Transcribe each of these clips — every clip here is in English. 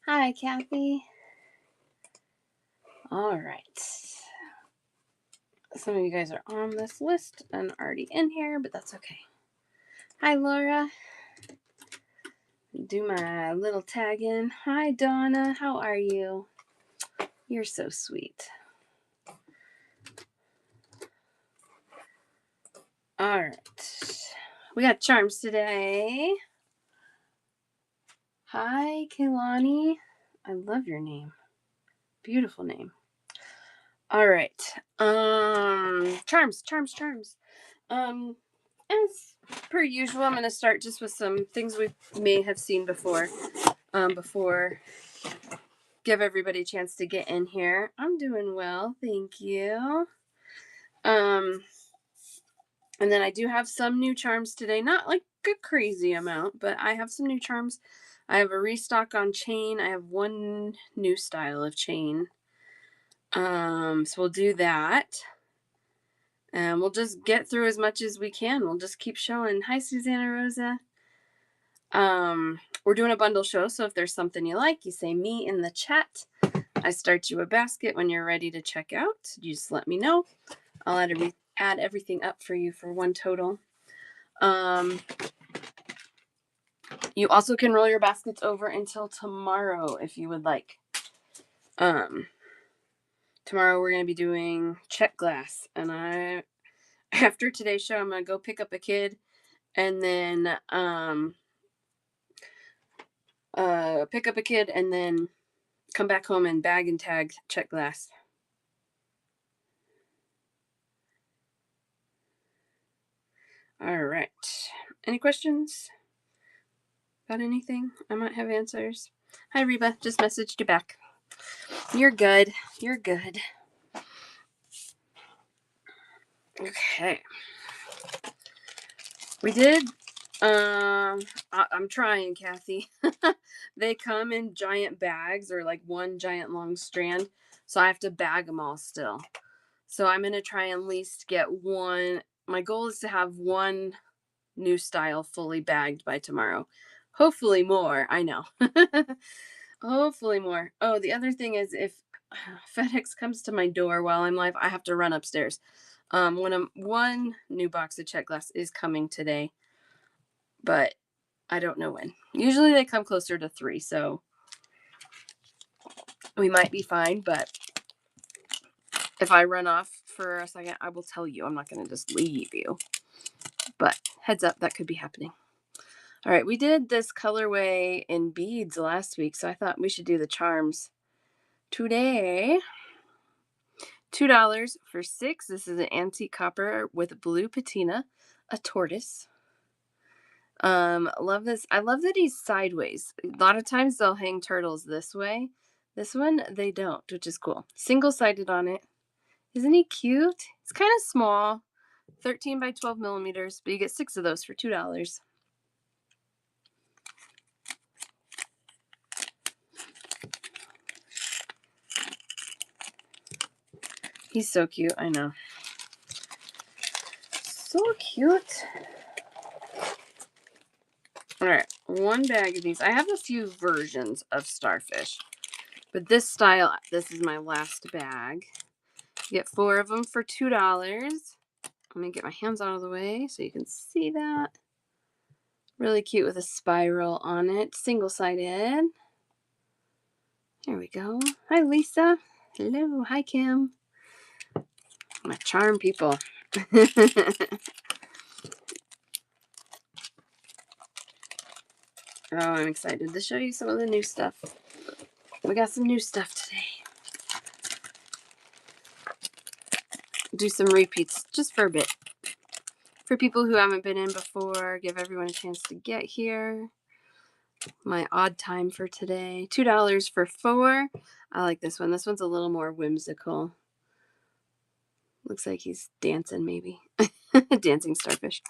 Hi, Kathy. All right. Some of you guys are on this list and already in here, but that's okay. Hi, Laura. Do my little tag in. Hi, Donna. How are you? You're so sweet. All right. We got charms today. Hi, Kehlani. I love your name. Beautiful name. All right. Charms. As per usual, I'm going to start just with some things we may have seen before. Before give everybody a chance to get in here. I'm doing well, thank you. And then I do have some new charms today. Not like a crazy amount, but I have some new charms. I have a restock on chain. I have one new style of chain. So we'll do that. And we'll just get through as much as we can. We'll just keep showing. Hi, Susanna Rosa. We're doing a bundle show, so if there's something you like, you say me in the chat. I start you a basket when you're ready to check out. You just let me know. I'll add everything up for you for one total. You also can roll your baskets over until tomorrow if you would like. Tomorrow we're going to be doing check glass, and after today's show, I'm going to go pick up a kid and then come back home and bag and tag check glass. All right. Any questions about anything? I might have answers. Hi, Reba. Just messaged you back. You're good. You're good. Okay. We did. I'm trying, Kathy. They come in giant bags or like one giant long strand. So I have to bag them all still. So I'm going to try and at least get one. My goal is to have one new style fully bagged by tomorrow. Hopefully more. I know. Hopefully more. Oh, the other thing is if FedEx comes to my door while I'm live, I have to run upstairs. One new box of check glass is coming today, but I don't know when. Usually they come closer to 3, so we might be fine, but if I run off for a second, I will tell you. I'm not going to just leave you. But heads up, that could be happening. All right, we did this colorway in beads last week, so I thought we should do the charms today. $2 for 6. This is an antique copper with blue patina, a tortoise. Love this. I love that he's sideways. A lot of times they'll hang turtles this way. This one, they don't, which is cool. Single-sided on it. Isn't he cute? It's kind of small, 13 by 12 millimeters, but you get 6 of those for $2. He's so cute, I know. So cute. All right, one bag of these. I have a few versions of starfish, but this style, this is my last bag. You get 4 of them for $2. Let me get my hands out of the way so you can see that. Really cute with a spiral on it. Single-sided. Here we go. Hi, Lisa. Hello. Hi, Kim. My charm people. Oh, I'm excited to show you some of the new stuff. We got some new stuff today. Do some repeats just for a bit. For people who haven't been in before, give everyone a chance to get here. My odd time for today. $2 for 4. I like this one. This one's a little more whimsical. Looks like he's dancing, maybe. Dancing starfish.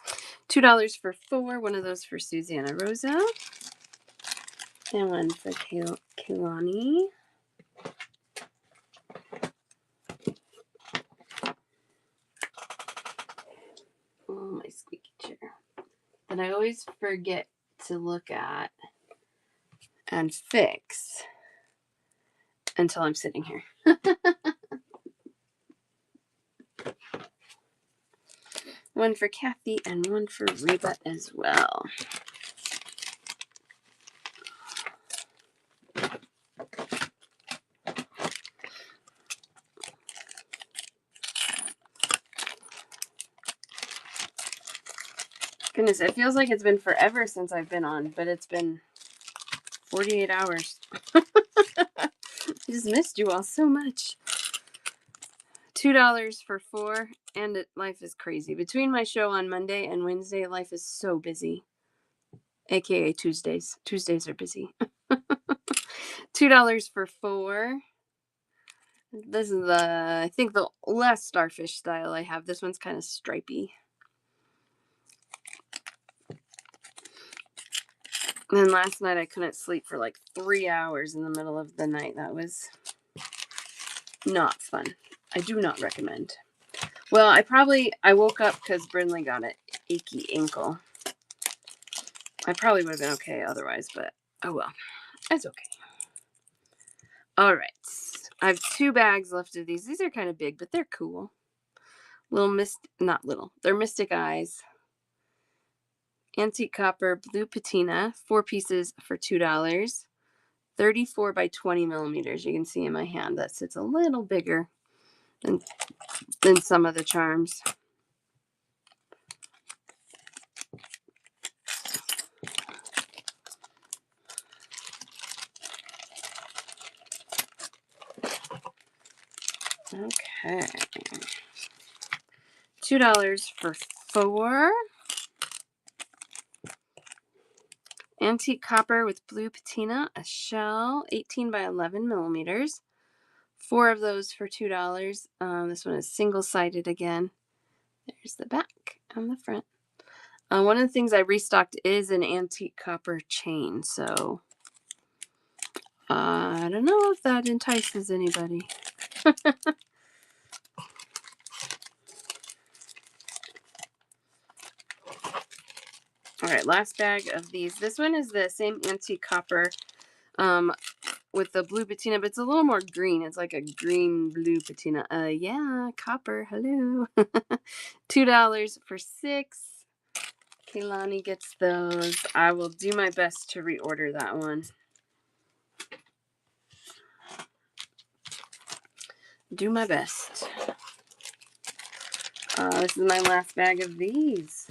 $2 for 4. One of those for Susanna Rosa. And one for Kehlani. Oh, my squeaky chair. And I always forget to look at and fix until I'm sitting here. One for Kathy and one for Reba as well. Goodness, it feels like it's been forever since I've been on, but it's been 48 hours. I just missed you all so much. $2 for 4, and life is crazy. Between my show on Monday and Wednesday, life is so busy. AKA Tuesdays. Tuesdays are busy. $2 for 4. This is I think the last starfish style I have. This one's kind of stripy. And then last night I couldn't sleep for like 3 hours in the middle of the night. That was not fun. I do not recommend. Well, I woke up because Brindley got an achy ankle. I probably would have been okay otherwise, but oh well. It's okay. All right. I have 2 bags left of these. These are kind of big, but they're cool. Not little. They're Mystic Eyes. Antique copper blue patina, 4 pieces for $2. 34 by 20 millimeters. You can see in my hand that sits a little bigger than some of the charms. Okay. $2 for 4. Antique copper with blue patina, a shell, 18 by 11 millimeters. 4 of those for $2. This one is single-sided again. There's the back and the front. One of the things I restocked is an antique copper chain, so I don't know if that entices anybody. All right, last bag of these. This one is the same antique copper with the blue patina, but it's a little more green. It's like a green blue patina. Yeah, copper. Hello. $2 for 6. Kaylani gets those. I will do my best to reorder that one. Do my best. This is my last bag of these.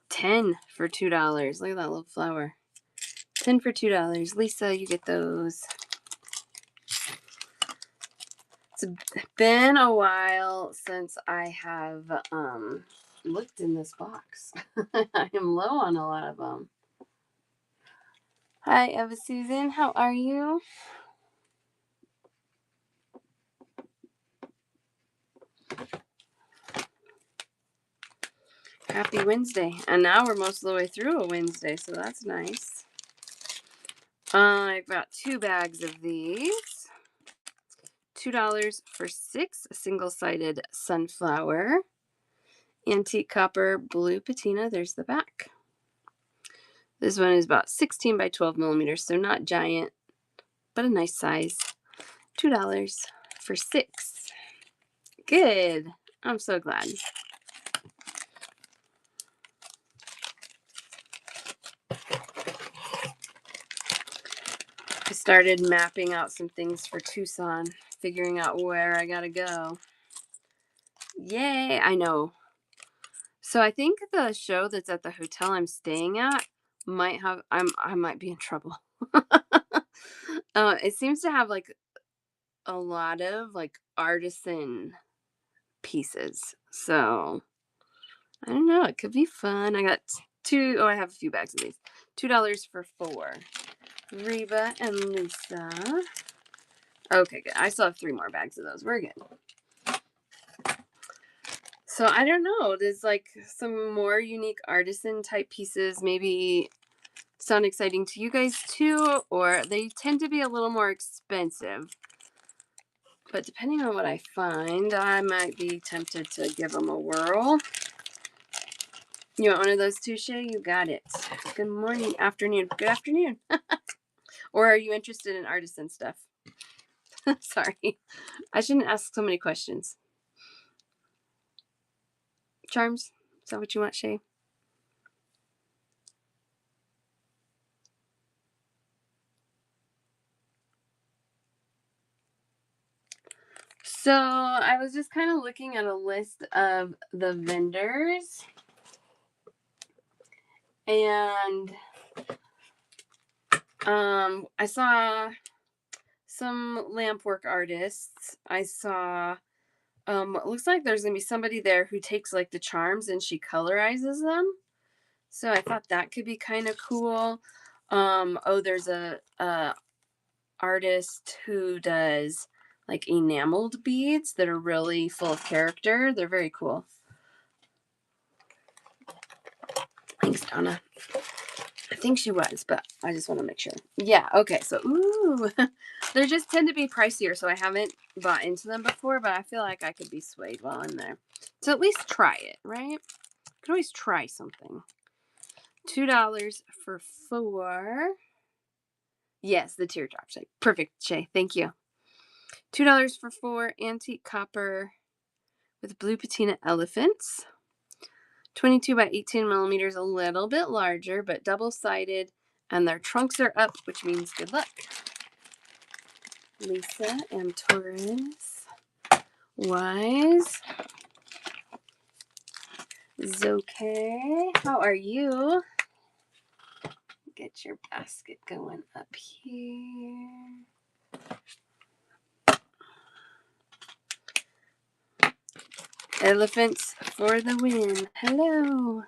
10 for $2. Look at that little flower. 10 for $2. Lisa, you get those. It's been a while since I have looked in this box. I am low on a lot of them. Hi, Eva Susan. How are you? Happy Wednesday. And now we're most of the way through a Wednesday, so that's nice. I've got 2 bags of these. $2 for 6. A single-sided sunflower. Antique copper blue patina. There's the back. This one is about 16 by 12 millimeters, so not giant, but a nice size. $2 for 6. Good. I'm so glad. I started mapping out some things for Tucson, figuring out where I gotta go. Yay, I know. So I think the show that's at the hotel I'm staying at might have, I might be in trouble. It seems to have like a lot of like artisan pieces. So I don't know. It could be fun. I got 2. Oh, I have a few bags of these. $2 for 4. Reba and Lisa. Okay, good. I still have 3 more bags of those. We're good. So I don't know. There's like some more unique artisan type pieces. Maybe sound exciting to you guys too, or they tend to be a little more expensive. But depending on what I find, I might be tempted to give them a whirl. You want one of those too, Shay? You got it. Good morning, afternoon. Good afternoon. Or are you interested in artisan stuff? Sorry. I shouldn't ask so many questions. Charms? Is that what you want, Shay? So I was just kind of looking at a list of the vendors, and I saw some lamp work artists. I saw it looks like there's gonna be somebody there who takes like the charms and she colorizes them. So I thought that could be kind of cool. Oh, there's a artist who does like enameled beads that are really full of character. They're very cool. Thanks, Donna. I think she was, but I just want to make sure. Yeah, okay. So, ooh, they just tend to be pricier, so I haven't bought into them before, but I feel like I could be swayed while in there. So at least try it, right? Could always try something. $2 for 4. Yes, the teardrops. Perfect, Shay. Thank you. $2 for 4 antique copper with blue patina elephants. 22 by 18 millimeters, a little bit larger, but double-sided, and their trunks are up, which means good luck. Lisa and Torres. Wise. Zoke, how are you? Get your basket going up here. Elephants for the win. Hello.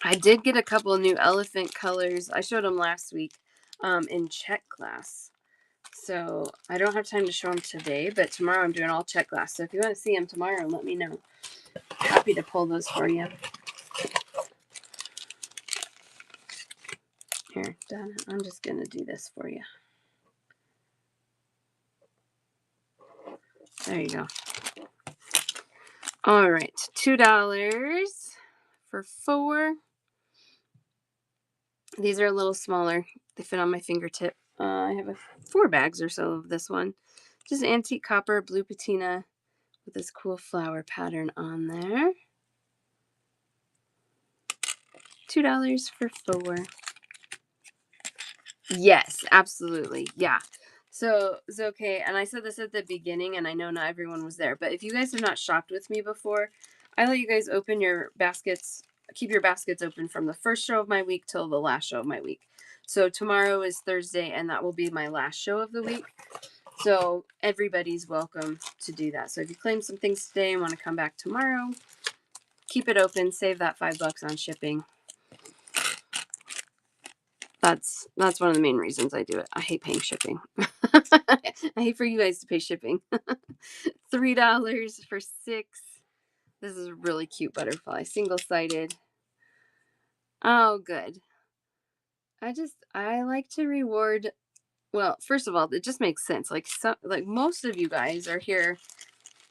I did get a couple new elephant colors. I showed them last week in check class. So I don't have time to show them today, but tomorrow I'm doing all check glass. So if you want to see them tomorrow, let me know. Happy to pull those for you. Here, Donna, I'm just going to do this for you. There you go. All right, $2 for 4. These are a little smaller. They fit on my fingertip. I have 4 bags or so of this one. Just antique copper, blue patina with this cool flower pattern on there. $2 for 4. Yes, absolutely. Yeah. So it's okay. And I said this at the beginning, and I know not everyone was there, but if you guys have not shopped with me before, I let you guys open your baskets, keep your baskets open from the first show of my week till the last show of my week. So tomorrow is Thursday, and that will be my last show of the week. So everybody's welcome to do that. So if you claim some things today and want to come back tomorrow, keep it open, save that $5 on shipping. That's one of the main reasons I do it. I hate paying shipping. I hate for you guys to pay shipping. $3 for 6. This is a really cute butterfly, single-sided. Oh, good. I like to reward. Well, first of all, it just makes sense. Like most of you guys are here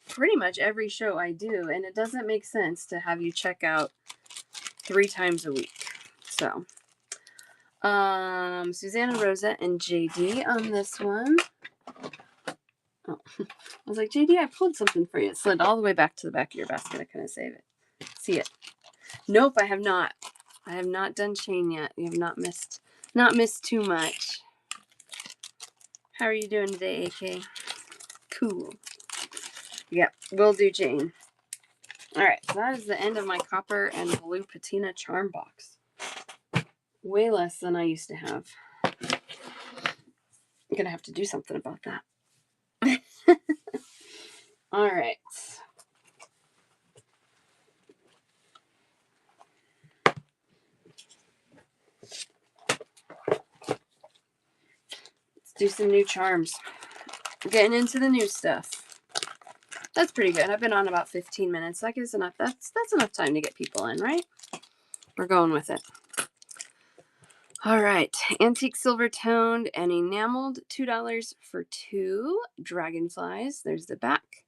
pretty much every show I do, and it doesn't make sense to have you check out 3 times a week. So, Susanna Rosa and JD on this one. Oh, I was like, JD, I pulled something for you. It slid all the way back to the back of your basket. I couldn't save it. See it? Nope, I have not. I have not done chain yet. You have not missed too much. How are you doing today, AK? Cool. Yep, we'll do chain. All right, so that is the end of my copper and blue patina charm box. Way less than I used to have. I'm gonna have to do something about that. All right. Let's do some new charms. Getting into the new stuff. That's pretty good. I've been on about 15 minutes. That gives enough. That's enough time to get people in, right? We're going with it. All right. Antique silver toned and enameled, $2 for 2 dragonflies. There's the back.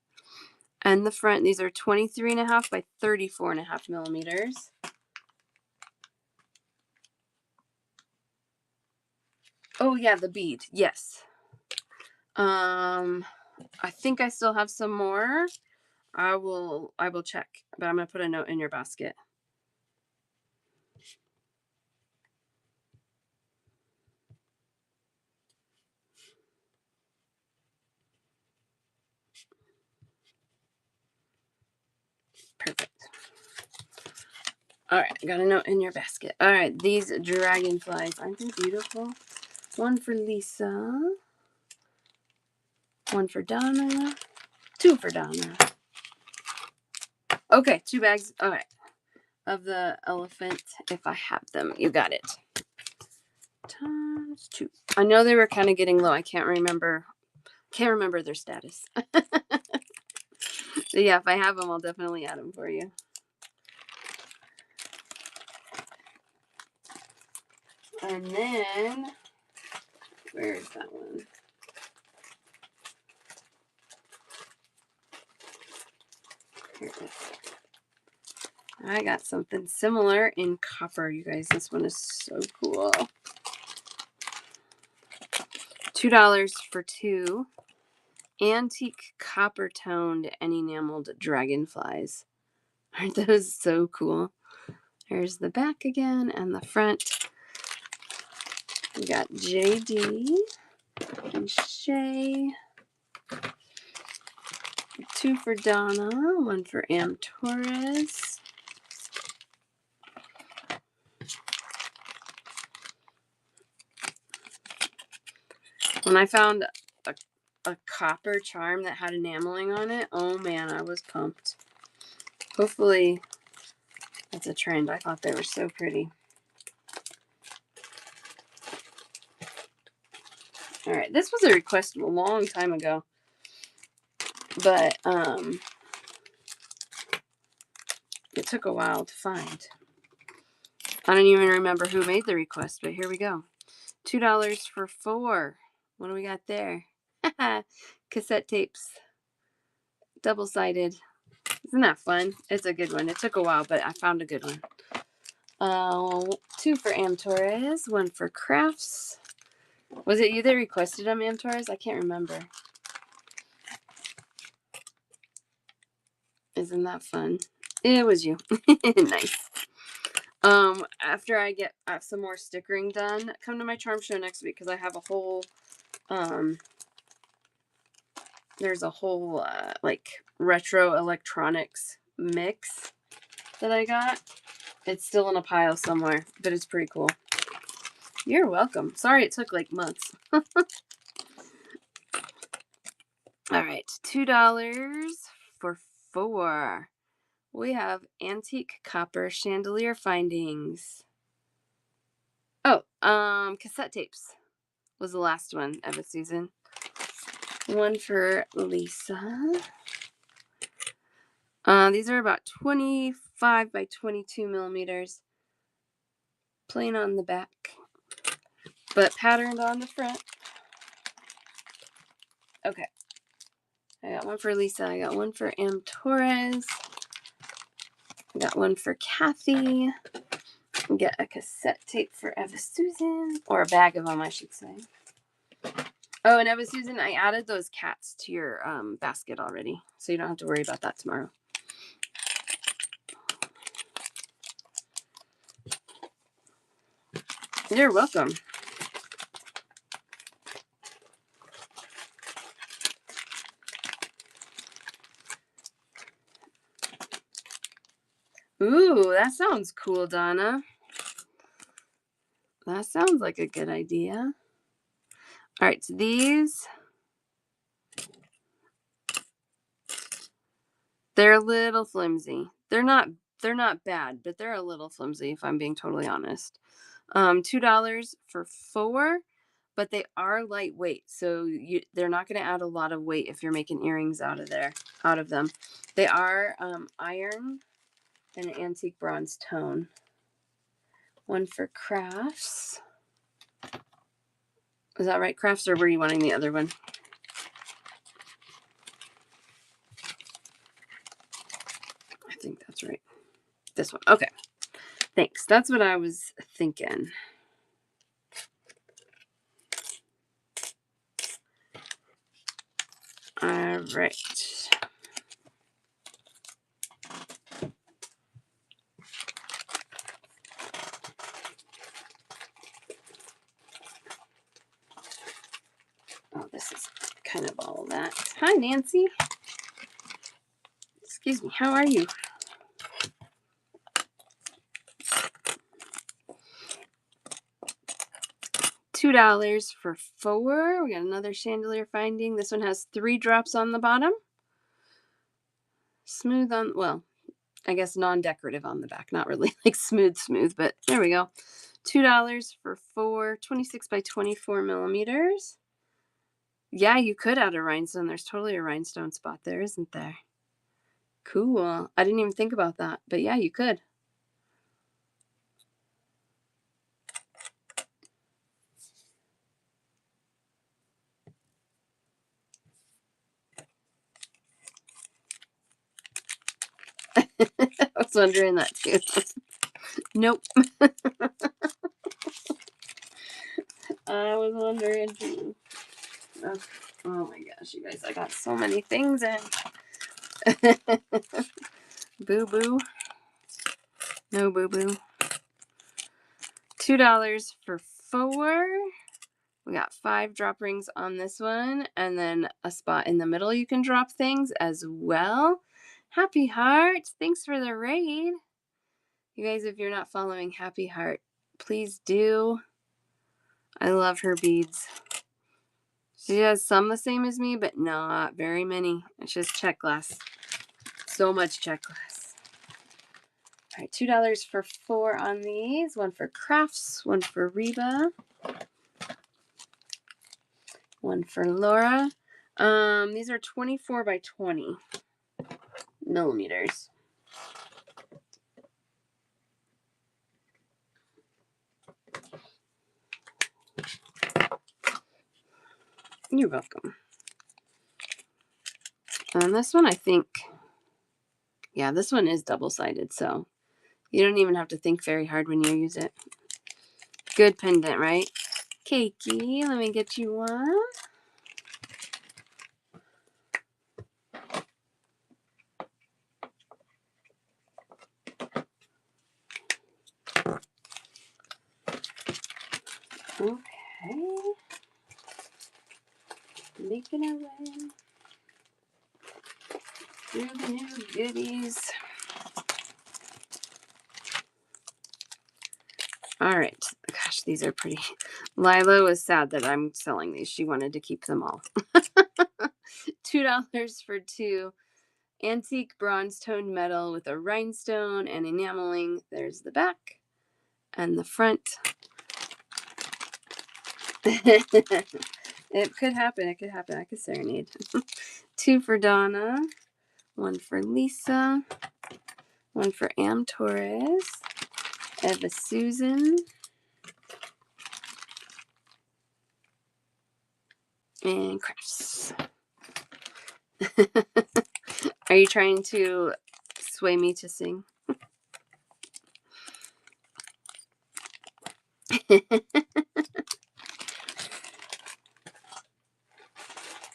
And the front, these are 23.5 by 34.5 millimeters. Oh yeah, the bead. Yes. I think I still have some more. I will check, but I'm gonna put a note in your basket. Perfect. All right, I got a note in your basket. All right, these dragonflies, aren't they beautiful? One for Lisa, one for Donna, two for Donna. Okay, 2 bags. All right, of the elephant, if I have them. You got it. Times 2. I know they were kind of getting low. I can't remember. Can't remember their status. So yeah, if I have them, I'll definitely add them for you. And then, where is that one? Here it is. I got something similar in copper, you guys. This one is so cool. $2 for 2 antique copper toned and enameled dragonflies. Aren't those so cool? There's the back again and the front. We got JD and Shay. 2 for Donna, 1 for Am Torres. When I found a copper charm that had enameling on it, oh man, I was pumped. Hopefully that's a trend. I thought they were so pretty. All right, this was a request a long time ago, but it took a while to find. I don't even remember who made the request, but here we go. $2 for 4. What do we got there? Cassette tapes. Double-sided. Isn't that fun? It's a good one. It took a while, but I found a good one. 2 for Am Torres, 1 for Crafts. Was it you that requested them, Am Torres? I can't remember. Isn't that fun? It was you. Nice. After I get some more stickering done, come to my charm show next week because I have a whole there's a whole like retro electronics mix that I got. It's still in a pile somewhere, but it's pretty cool. You're welcome. Sorry it took like months. All right, $2 for 4. We have antique copper chandelier findings. Oh, cassette tapes was the last one of the season. 1 for Lisa. These are about 25 by 22 millimeters. Plain on the back, but patterned on the front. Okay. I got 1 for Lisa. I got 1 for Am Torres. I got 1 for Kathy. Get a cassette tape for Eva Susan, or a bag of them, I should say. Oh, and Eva Susan, I added those cats to your basket already, so you don't have to worry about that tomorrow. You're welcome. Ooh, that sounds cool, Donna. That sounds like a good idea. All right, so these, they're a little flimsy. They're not bad, but they're a little flimsy if I'm being totally honest. $2 for 4, but they are lightweight, so they're not going to add a lot of weight if you're making earrings out of them. They are iron and an antique bronze tone. 1 for Crafts. Is that right, Crafts, or were you wanting the other one? I think that's right. This one. Okay. Thanks. That's what I was thinking. All right. Oh, this is kind of all that. Hi, Nancy. Excuse me. How are you? $2 for 4. We got another chandelier finding. This one has 3 drops on the bottom. Smooth on, well, I guess non-decorative on the back. Not really like smooth, but there we go. $2 for 4, 26 by 24 millimeters. Yeah, you could add a rhinestone. There's totally a rhinestone spot there, isn't there? Cool. I didn't even think about that, but yeah, you could. I was wondering that too. Nope. I was wondering too. Oh my gosh, you guys, I got so many things in. Boo boo. No boo boo. $2 for 4. We got 5 drop rings on this one, and then a spot in the middle you can drop things as well. Happy Heart, thanks for the raid. You guys, if you're not following Happy Heart, please do. I love her beads. She has some the same as me, but not very many. It's just check glass. So much check glass. All right, $2 for 4 on these. One for Crafts, one for Reba, one for Laura. These are 24 by 20 millimeters. You're welcome. And this one, I think, yeah, this one is double-sided, so you don't even have to think very hard when you use it. Good pendant, right? Cakey, let me get you one. Okay. Making our way through the new goodies. All right. Gosh, these are pretty. Lila was sad that I'm selling these. She wanted to keep them all. $2 for 2. Antique bronze toned metal with a rhinestone and enameling. There's the back and the front. It could happen. It could happen. I could serenade. 2 for Donna. 1 for Lisa. 1 for Am Torres. Eva Susan. And Crafts. Are you trying to sway me to sing?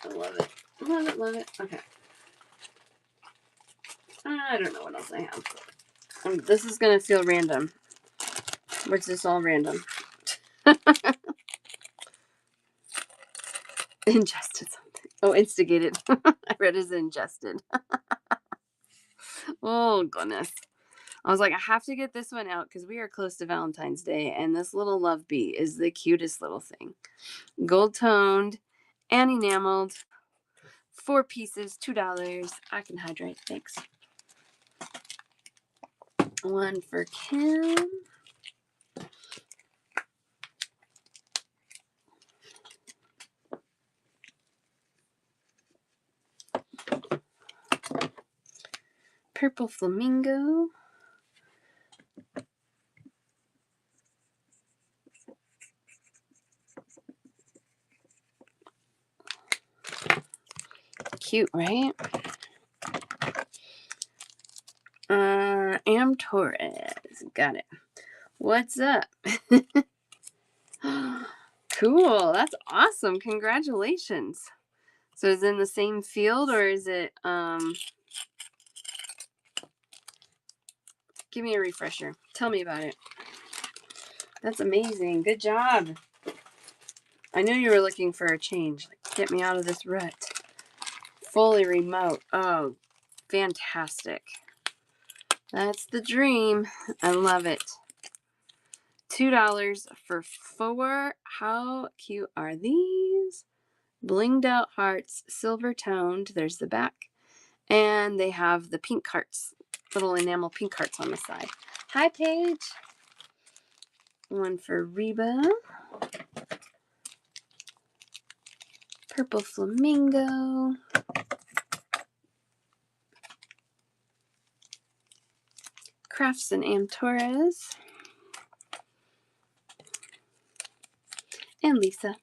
I love it. Love it, love it. Okay. I don't know what else I have. This is going to feel random. Which is all random. Ingested something. Oh, instigated. I read as ingested. Oh, goodness. I was like, I have to get this one out because we are close to Valentine's Day, and this little love bee is the cutest little thing. Gold toned and enameled. 4 pieces, $2. I can hydrate, thanks. 1 for Kim. Purple flamingo. Cute, right? Am Torres. Got it. What's up? Cool. That's awesome. Congratulations. So is it in the same field or is it, give me a refresher. Tell me about it. That's amazing. Good job. I knew you were looking for a change. Like, get me out of this rut. Fully remote. Oh, fantastic. That's the dream. I love it. $2 for 4. How cute are these? Blinged out hearts, silver toned. There's the back. And they have the pink hearts, little enamel pink hearts on the side. Hi, Paige. One for Reba. Purple flamingo. Crafts and Am Torres. And Lisa.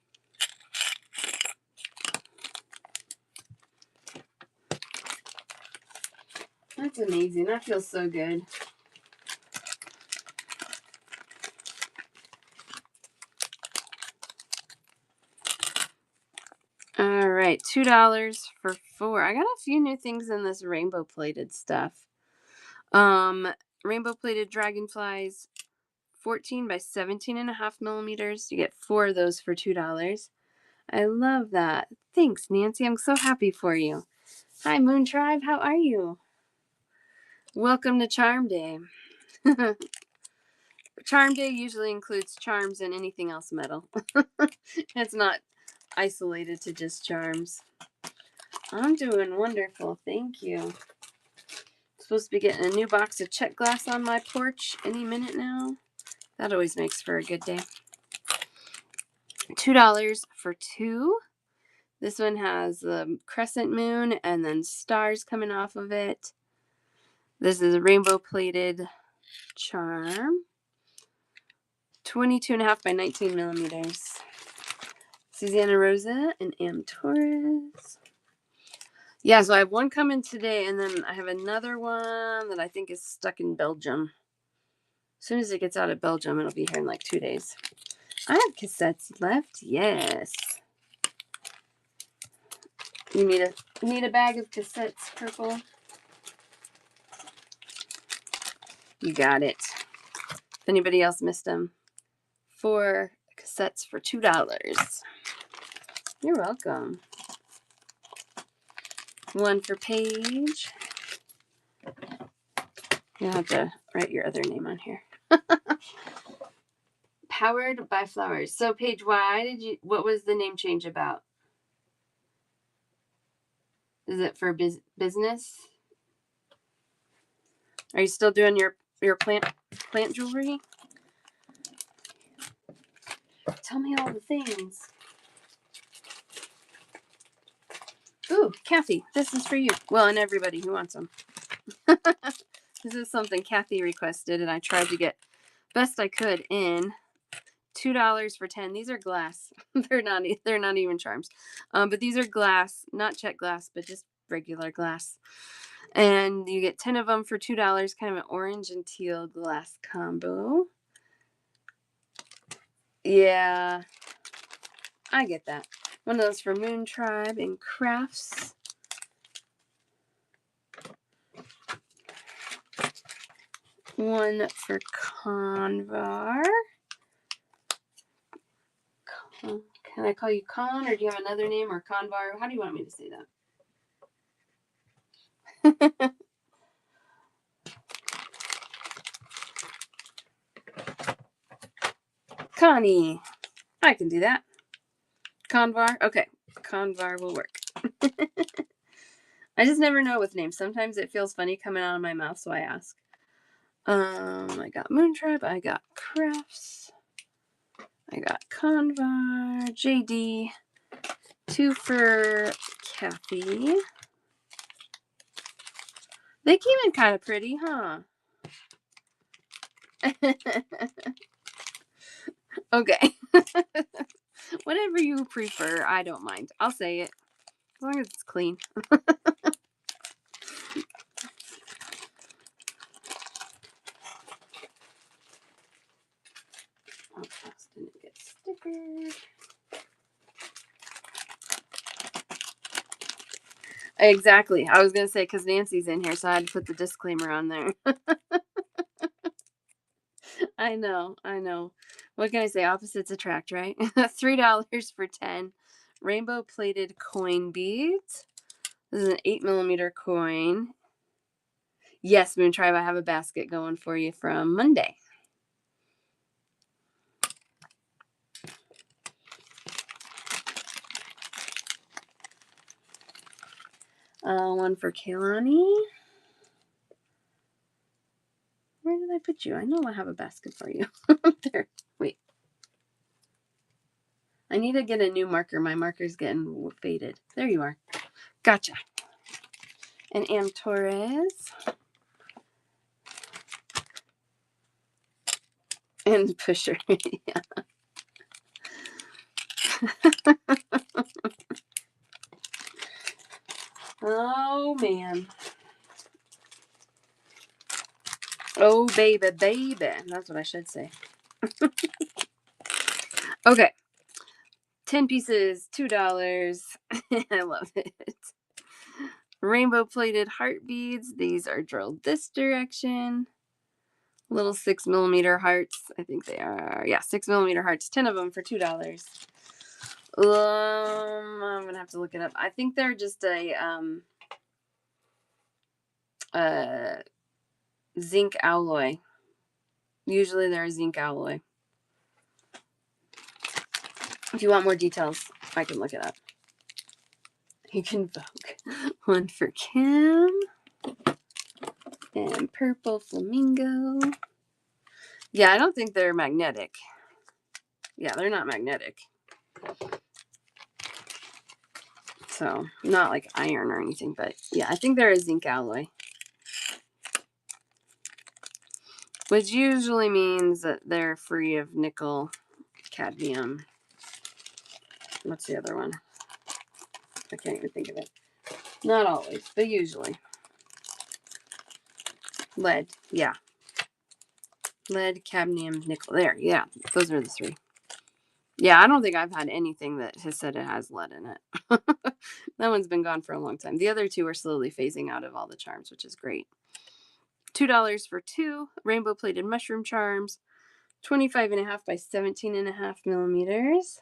That's amazing. That feels so good. All right, $2 for 4. I got a few new things in this rainbow plated stuff. Rainbow plated dragonflies, 14 by 17.5 millimeters. You get 4 of those for $2. I love that. Thanks, Nancy. I'm so happy for you. Hi, Moon Tribe. How are you? Welcome to Charm Day. Charm Day usually includes charms and anything else metal. It's not isolated to just charms. I'm doing wonderful. Thank you. Supposed to be getting a new box of check glass on my porch any minute now. That always makes for a good day. $2 for 2. This one has the crescent moon and then stars coming off of it. This is a rainbow plated charm. 22.5 by 19 millimeters. Susanna Rosa and Am Torres. Yeah, so I have one coming today, and then I have another one that I think is stuck in Belgium. As soon as it gets out of Belgium, it'll be here in like 2 days. I have cassettes left. Yes. You need a bag of cassettes, Purple? You got it. If anybody else missed them, 4 cassettes for $2. You're welcome. One for Paige. You'll have to write your other name on here. Powered by Flowers. So, Paige, what was the name change about? Is it for business? Are you still doing your plant jewelry? Tell me all the things. Ooh, Kathy, this is for you. Well, and everybody who wants them. This is something Kathy requested, and I tried to get best I could in. $2 for 10. These are glass. They're not even charms. But these are glass, not check glass, but just regular glass. And you get 10 of them for $2, kind of an orange and teal glass combo. Yeah, I get that. One of those for Moon Tribe and Crafts. One for Convar. Can I call you Con, or do you have another name, or Convar? How do you want me to say that? Connie. I can do that. Convar. Okay. Convar will work. I just never know with names. Sometimes it feels funny coming out of my mouth, so I ask. I got Moon Tribe. I got Crafts. I got Convar. JD. 2 for Kathy. They came in kind of pretty, huh? Okay. Whatever you prefer, I don't mind. I'll say it. As long as it's clean. Oh, this didn't get stickered. Exactly. I was going to say, because Nancy's in here, so I had to put the disclaimer on there. I know. What can I say? Opposites attract, right? $3 for 10 rainbow plated coin beads. This is an 8mm coin. Yes, Moon Tribe, I have a basket going for you from Monday. One for Kaylani. Where did I put you? I know I have a basket for you. There. Wait. I need to get a new marker. My marker's getting faded. There you are. Gotcha. And Am Torres. And Pusher. Yeah. Oh, man. Oh, baby, baby. That's what I should say. Okay. 10 pieces, $2. I love it. Rainbow plated heart beads. These are drilled this direction. Little 6mm hearts. I think they are. Yeah, 6mm hearts. 10 of them for $2. I'm gonna have to look it up. I think they're just a zinc alloy. Usually they're a zinc alloy. If you want more details, I can look it up. You can vote. One for Kim. And purple flamingo. Yeah, I don't think they're magnetic. Yeah, they're not magnetic. So, not like iron or anything, but yeah, I think they're a zinc alloy. Which usually means that they're free of nickel, cadmium. What's the other one? I can't even think of it. Not always, but usually. Lead, yeah. Lead, cadmium, nickel. There, yeah. Those are the three. Yeah, I don't think I've had anything that has said it has lead in it. That one's been gone for a long time. The other two are slowly phasing out of all the charms, which is great. $2 for 2 rainbow plated mushroom charms. 25.5 by 17.5mm.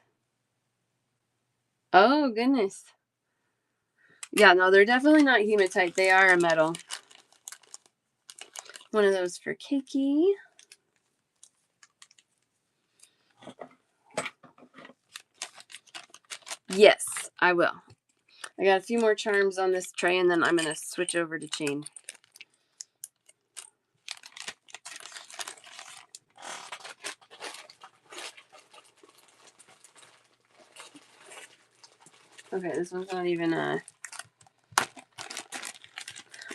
Oh, goodness. Yeah, no, they're definitely not hematite. They are a metal. One of those for Keiki. Yes, I will. I got a few more charms on this tray, and then I'm going to switch over to chain. Okay, this one's not even a...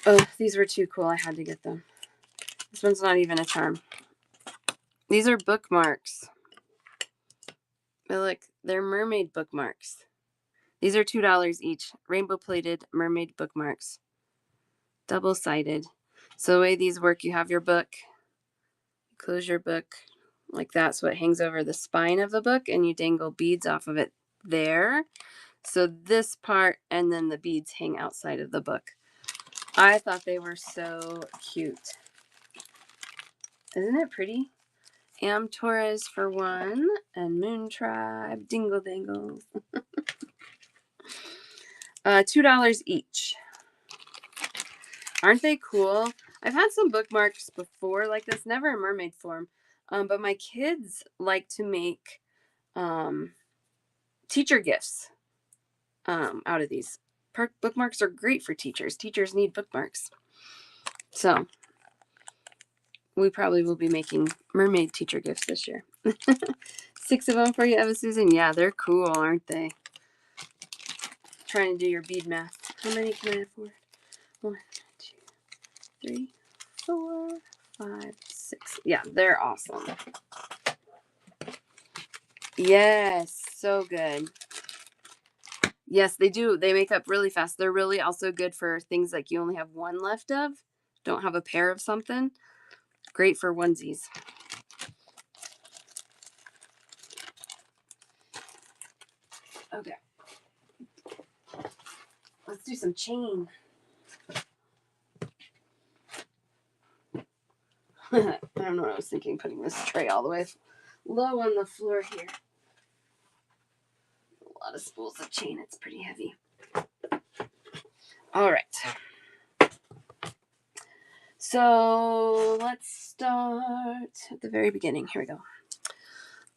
Oh, these were too cool. I had to get them. This one's not even a charm. These are bookmarks. But look, they're mermaid bookmarks. These are $2 each. Rainbow plated mermaid bookmarks. Double-sided. So the way these work, you have your book. Close your book like that so it hangs over the spine of the book, and you dangle beads off of it there. So this part and then the beads hang outside of the book. I thought they were so cute. Isn't it pretty? Am Torres for 1 and Moon Tribe Dingle Dangles. $2 each. Aren't they cool? I've had some bookmarks before like this, never in mermaid form. But my kids like to make teacher gifts out of these. Bookmarks are great for teachers. Teachers need bookmarks. So we probably will be making mermaid teacher gifts this year. 6 of them for you, Eva Susan. Yeah, they're cool, aren't they? Trying to do your bead math. How many can I afford? 1, 2, 3, 4, 5, 6. Yeah, they're awesome. Yes, so good. Yes, they do. They make up really fast. They're really also good for things like you only have one left of, don't have a pair of something. Great for onesies. Okay. let's do some chain. I don't know what I was thinking, putting this tray all the way low on the floor here. A lot of spools of chain. It's pretty heavy. All right. So let's start at the very beginning. Here we go.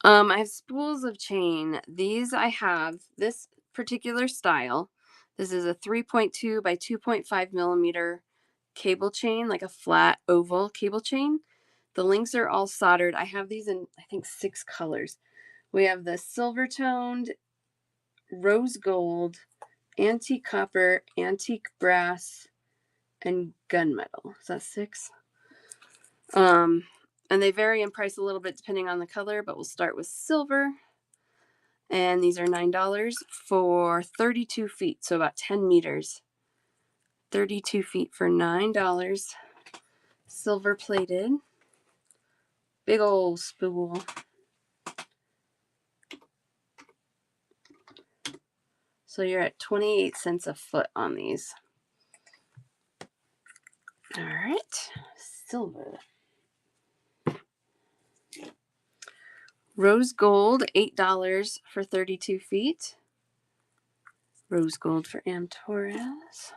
I have spools of chain. These I have this particular style. This is a 3.2 by 2.5 millimeter cable chain, like a flat oval cable chain. The links are all soldered. I have these in, I think, 6 colors. We have the silver toned, rose gold, antique copper, antique brass, and gunmetal. Is that 6? And they vary in price a little bit depending on the color, but we'll start with silver. And these are $9 for 32 feet, so about 10 meters. 32 feet for $9. Silver plated. Big old spool. So you're at 28 cents a foot on these. All right, silver. Rose gold, $8 for 32 feet. Rose gold for Am Torres.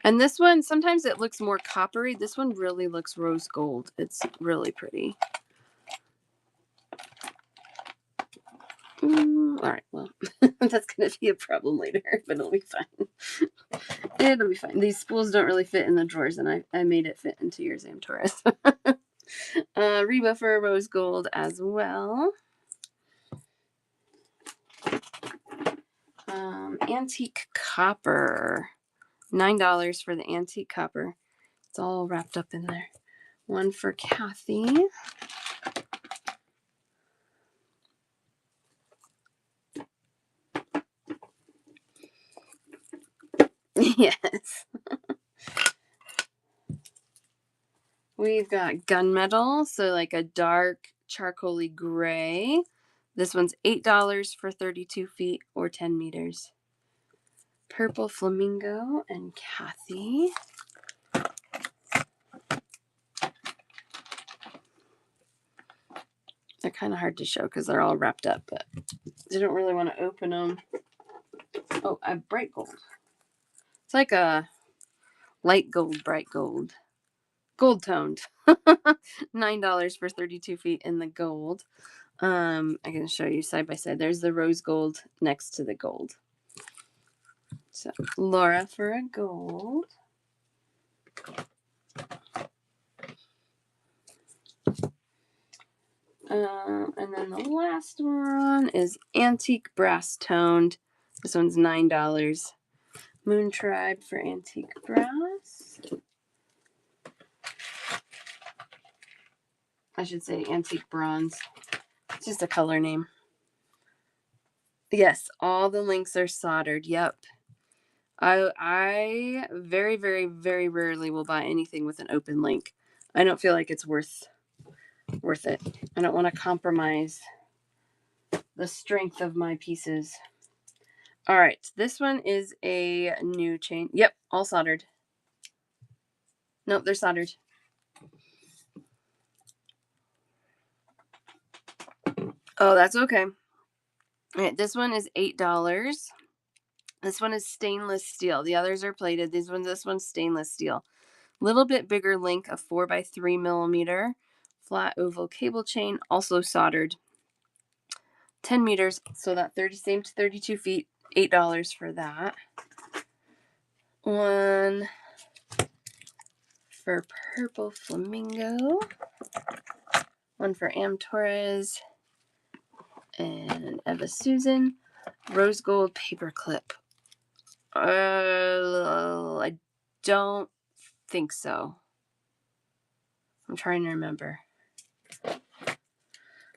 And this one, sometimes it looks more coppery. This one really looks rose gold. It's really pretty. All right, well, that's going to be a problem later, but it'll be fine. It'll be fine. These spools don't really fit in the drawers, and I made it fit into yours, Am Torres. Rebuffer rose gold as well. Antique copper. $9 for the antique copper. It's all wrapped up in there. One for Kathy. Yes. We've got gunmetal, so like a dark charcoaly gray. This one's $8 for 32 feet or 10 meters. Purple flamingo and Kathy. They're kind of hard to show because they're all wrapped up, but I don't really want to open them. Oh, a bright gold. It's like a light gold, bright gold. Gold toned. $9 for 32 feet in the gold. I can show you side by side. There's the rose gold next to the gold. So Laura for a gold. And then the last one is antique brass toned. This one's $9. Moon Tribe for antique brass. I should say antique bronze. It's just a color name. Yes, all the links are soldered. Yep. I very, very, very rarely will buy anything with an open link. I don't feel like it's worth it. I don't want to compromise the strength of my pieces. All right, this one is a new chain. Yep, all soldered. Nope, they're soldered. Oh, that's okay. All right, this one is $8. This one is stainless steel. The others are plated. This one's stainless steel. Little bit bigger link, a 4x3 millimeter flat oval cable chain, also soldered. 10 meters, so that same to 32 feet. $8 for that. One for purple flamingo. One for Am Torres and Eva Susan. Rose gold paper clip. I don't think so. I'm trying to remember.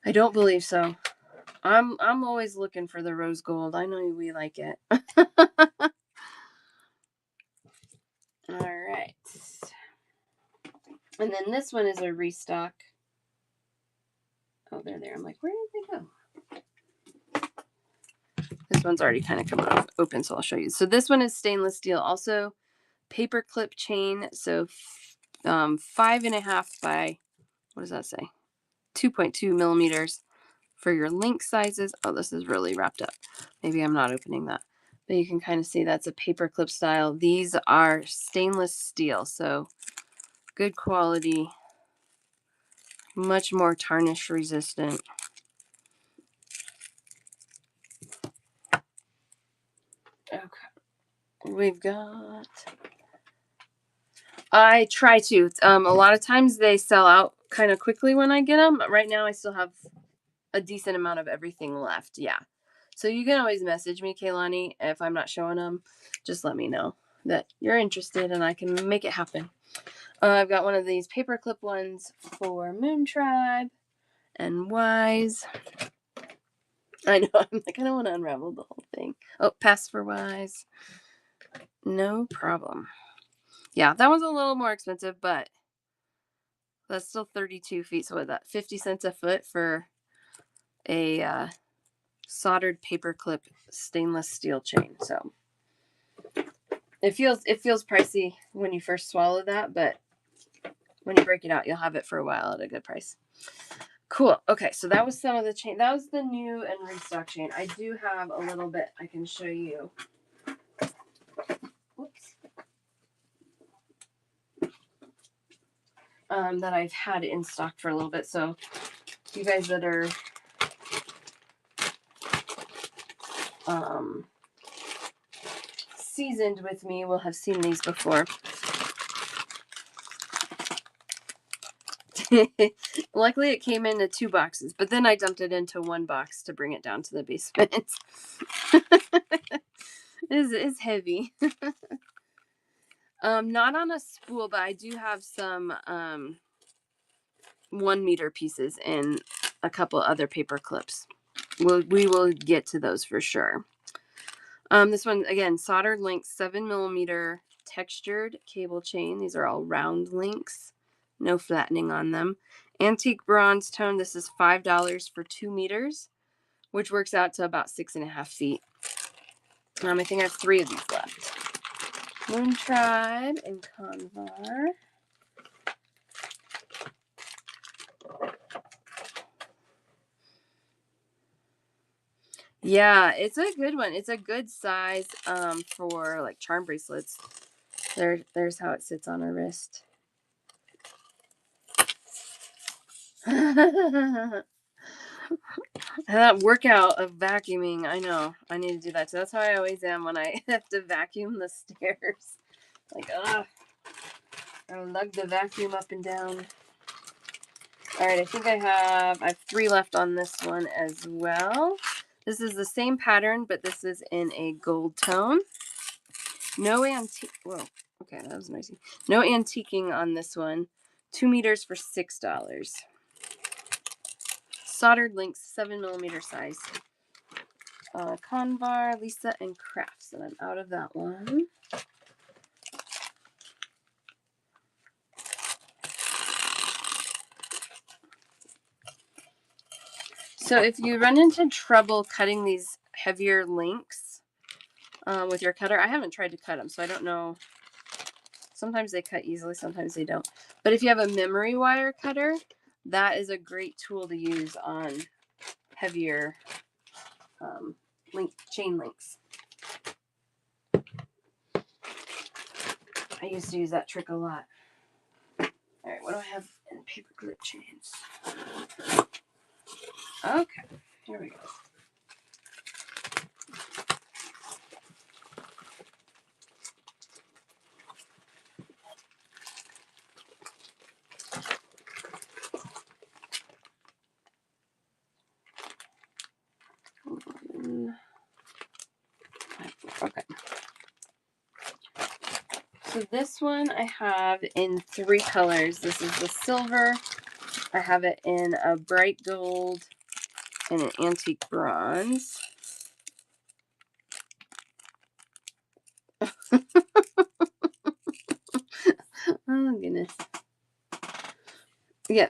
I don't believe so. I'm always looking for the rose gold. I know we like it. All right. And then this one is a restock. Oh, they're there. I'm like, where did they go? this one's already kind of come off open, so I'll show you. So this one is stainless steel, also paper clip chain. So 5.5 by, what does that say? 2.2 millimeters for your link sizes. Oh, this is really wrapped up. Maybe I'm not opening that, but you can kind of see that's a paper clip style. These are stainless steel, so good quality, much more tarnish resistant. Okay, we've got, I try to. A lot of times they sell out kind of quickly when I get them. Right now I still have a decent amount of everything left. Yeah. So you can always message me, Kaylani, if I'm not showing them. Just let me know that you're interested and I can make it happen. I've got one of these paperclip ones for Moon Tribe and Wise. I know, I'm like, I don't want to unravel the whole thing. Oh, pass for Wise. No problem. Yeah, that was a little more expensive, but that's still 32 feet. So what, that 50 cents a foot for a soldered paperclip stainless steel chain. So it feels pricey when you first swallow that, but when you break it out, you'll have it for a while at a good price. Cool. Okay, so that was some of the chain. That was the new and restock chain. I do have a little bit I can show you. Whoops. That I've had in stock for a little bit. So you guys that are seasoned with me will have seen these before. Luckily it came into 2 boxes, but then I dumped it into 1 box to bring it down to the basement. It's heavy. Not on a spool, but I do have some 1 meter pieces in a couple other paper clips. We will get to those for sure. This one, again, soldered links, 7 millimeter textured cable chain. These are all round links, no flattening on them. Antique bronze tone. This is $5 for 2 meters, which works out to about 6.5 feet. I think I have 3 of these left. Moon Tribe and Convar. Yeah, it's a good one. It's a good size for like charm bracelets. There's how it sits on a wrist. That workout of vacuuming, I know. I need to do that. So that's how I always am when I have to vacuum the stairs. Like, ugh. I'll lug the vacuum up and down. All right, I think I have 3 left on this one as well. This is the same pattern, but this is in a gold tone. No antique. Whoa. Okay, that was nice. No antiquing on this one. 2 meters for $6. Soldered links, 7 millimeter size. Convar, Lisa, and Crafts, and I'm out of that one. So if you run into trouble cutting these heavier links with your cutter, I haven't tried to cut them, so I don't know. Sometimes they cut easily, sometimes they don't. But if you have a memory wire cutter, that is a great tool to use on heavier chain links. I used to use that trick a lot. All right, what do I have in paperclip chains? Okay, here we go. Okay. So this one I have in 3 colors. This is the silver. I have it in a bright gold and an antique bronze. Oh, goodness. Yeah.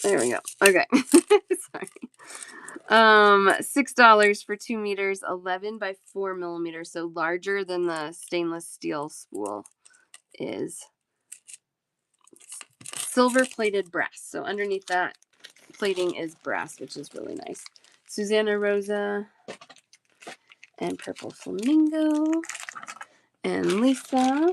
There we go. Okay. Sorry. $6 for 2 meters, 11 by 4 millimeters, so larger than the stainless steel spool is. Silver plated brass. So underneath that plating is brass, which is really nice. Susanna Rosa and Purple Flamingo and Lisa.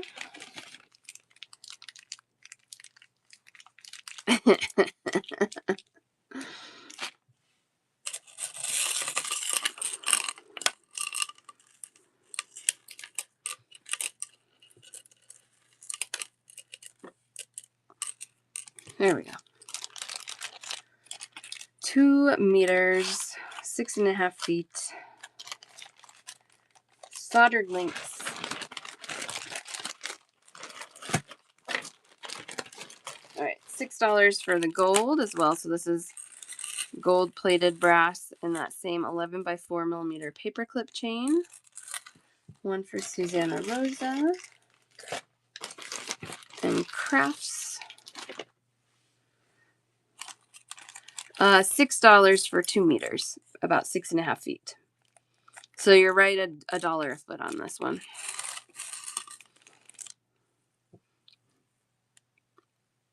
There we go. 2 meters, 6.5 feet. Soldered links. All right, $6 for the gold as well. So this is gold plated brass in that same 11 by 4 millimeter paperclip chain. One for Susanna Rosa and crafts. $6 for 2 meters, about 6.5 feet. So you're right at $1 a foot on this one.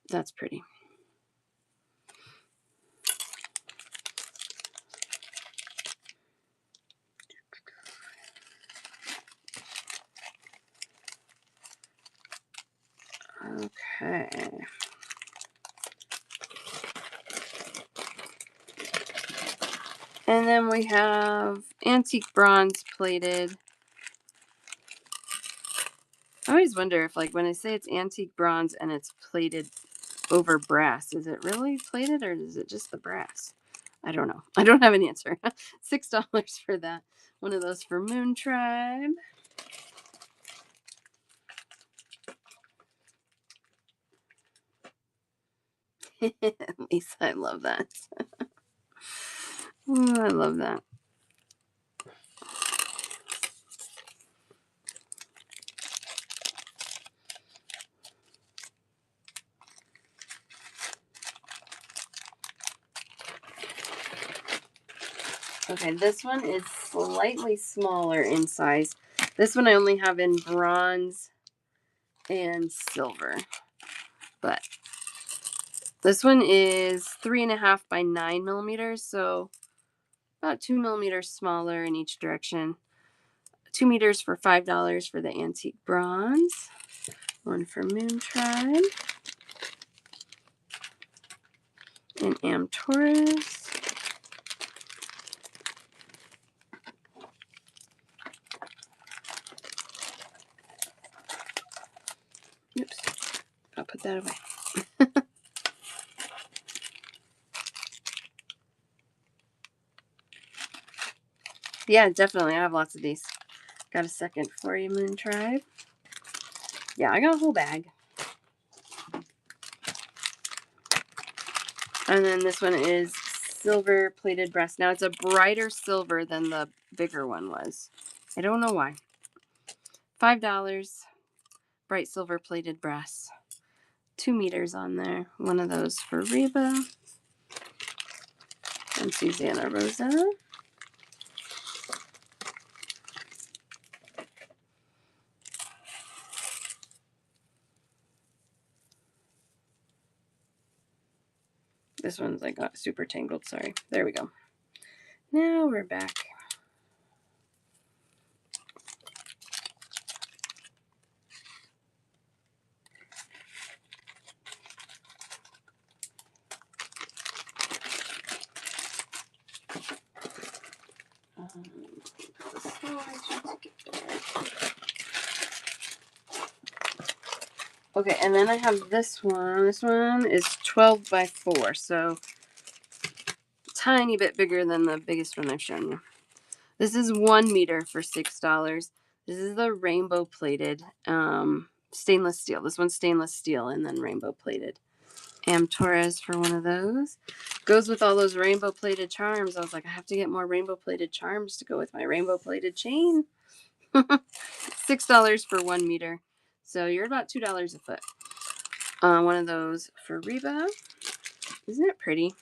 That's pretty. Okay. And then we have antique bronze plated. I always wonder if, like, when I say it's antique bronze and it's plated over brass, is it really plated or is it just the brass? I don't know. I don't have an answer. $6 for that. One of those for Moon Tribe. Lisa, I love that. Oh, I love that. Okay, this one is slightly smaller in size. This one I only have in bronze and silver. But this one is 3.5 by 9 millimeters, so about 2 millimeters smaller in each direction. 2 meters for $5 for the antique bronze. One for Moon Tribe. And Taurus. Oops. I'll put that away. Yeah, definitely. I have lots of these. Got a second for you, Moon Tribe. Yeah, I got a whole bag. And then this one is silver plated brass. Now it's a brighter silver than the bigger one was. I don't know why. $5. Bright silver plated brass. 2 meters on there. One of those for Reba and Susanna Rosa. This one's like got super tangled. Sorry. There we go. Now we're back. Okay, and then I have this one. This one is 12 by 4, so tiny bit bigger than the biggest one I've shown you. This is 1 meter for $6. This is the rainbow plated stainless steel. This one's stainless steel and then rainbow plated. Taurus for one of those. Goes with all those rainbow plated charms. I was like, I have to get more rainbow plated charms to go with my rainbow plated chain. $6 for 1 meter. So you're about $2 a foot. One of those for Reba. Isn't it pretty?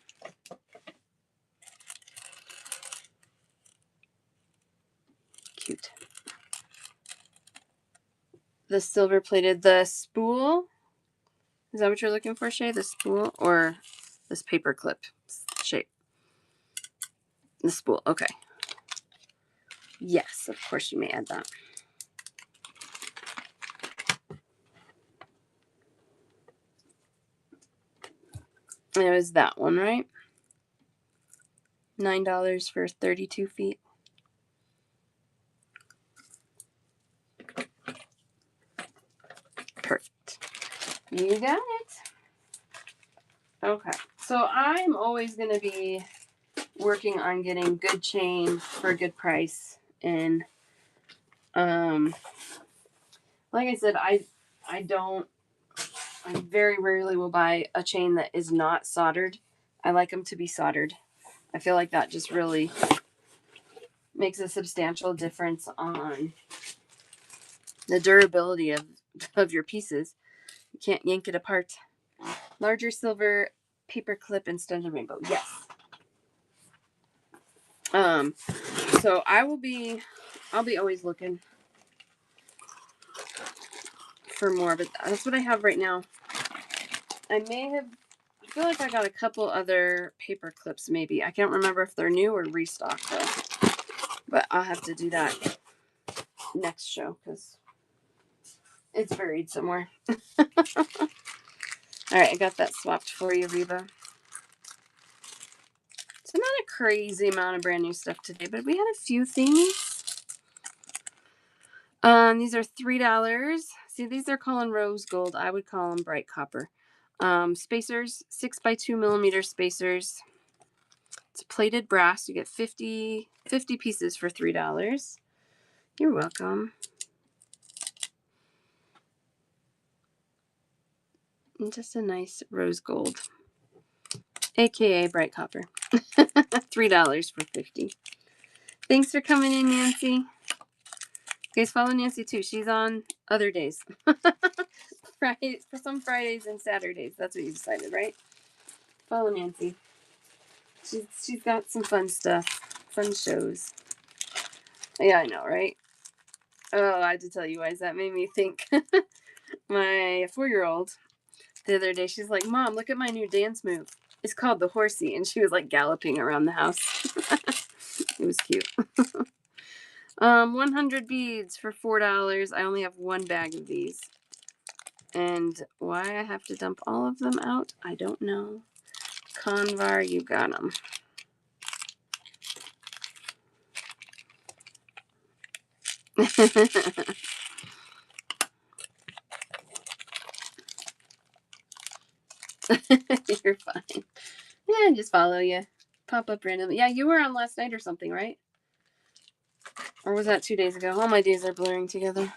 the silver plated, the spool. Is that what you're looking for, Shay? The spool or this paper clip shape? The spool. Okay. Yes, of course you may add that. It was that one, right? $9 for 32 feet. Perfect. You got it. Okay. So I'm always going to be working on getting good chain for a good price. And like I said, I very rarely will buy a chain that is not soldered. I like them to be soldered. I feel like that just really makes a substantial difference on the durability of your pieces. You can't yank it apart. Larger silver paper clip instead of rainbow. Yes. So I'll be always looking for more, but that's what I have right now. I feel like I got a couple other paper clips maybe. I can't remember if they're new or restock though. But I'll have to do that next show because it's buried somewhere. All right, I got that swapped for you, Reba. It's not a crazy amount of brand new stuff today, but we had a few things. These are $3. See, these are calling rose gold. I would call them bright copper. Spacers, 6x2mm spacers. It's plated brass. You get 50 pieces for $3. You're welcome. And just a nice rose gold, aka bright copper. $3 for 50. Thanks for coming in, Nancy. You guys follow Nancy too. She's on other days. Friday, for some Fridays and Saturdays. That's what you decided, right? Follow Nancy. She's got some fun stuff, fun shows. Yeah, I know, right? Oh, I had to tell you guys, that made me think. My 4-year-old, the other day, she's like, Mom, look at my new dance move. It's called the horsey. And she was like galloping around the house. It was cute. 100 beads for $4. I only have one bag of these. And why I have to dump all of them out, I don't know. Convar, you got them. You're fine. Yeah, just follow you. Pop up randomly. Yeah, you were on last night or something, right? Or was that 2 days ago? All my days are blurring together.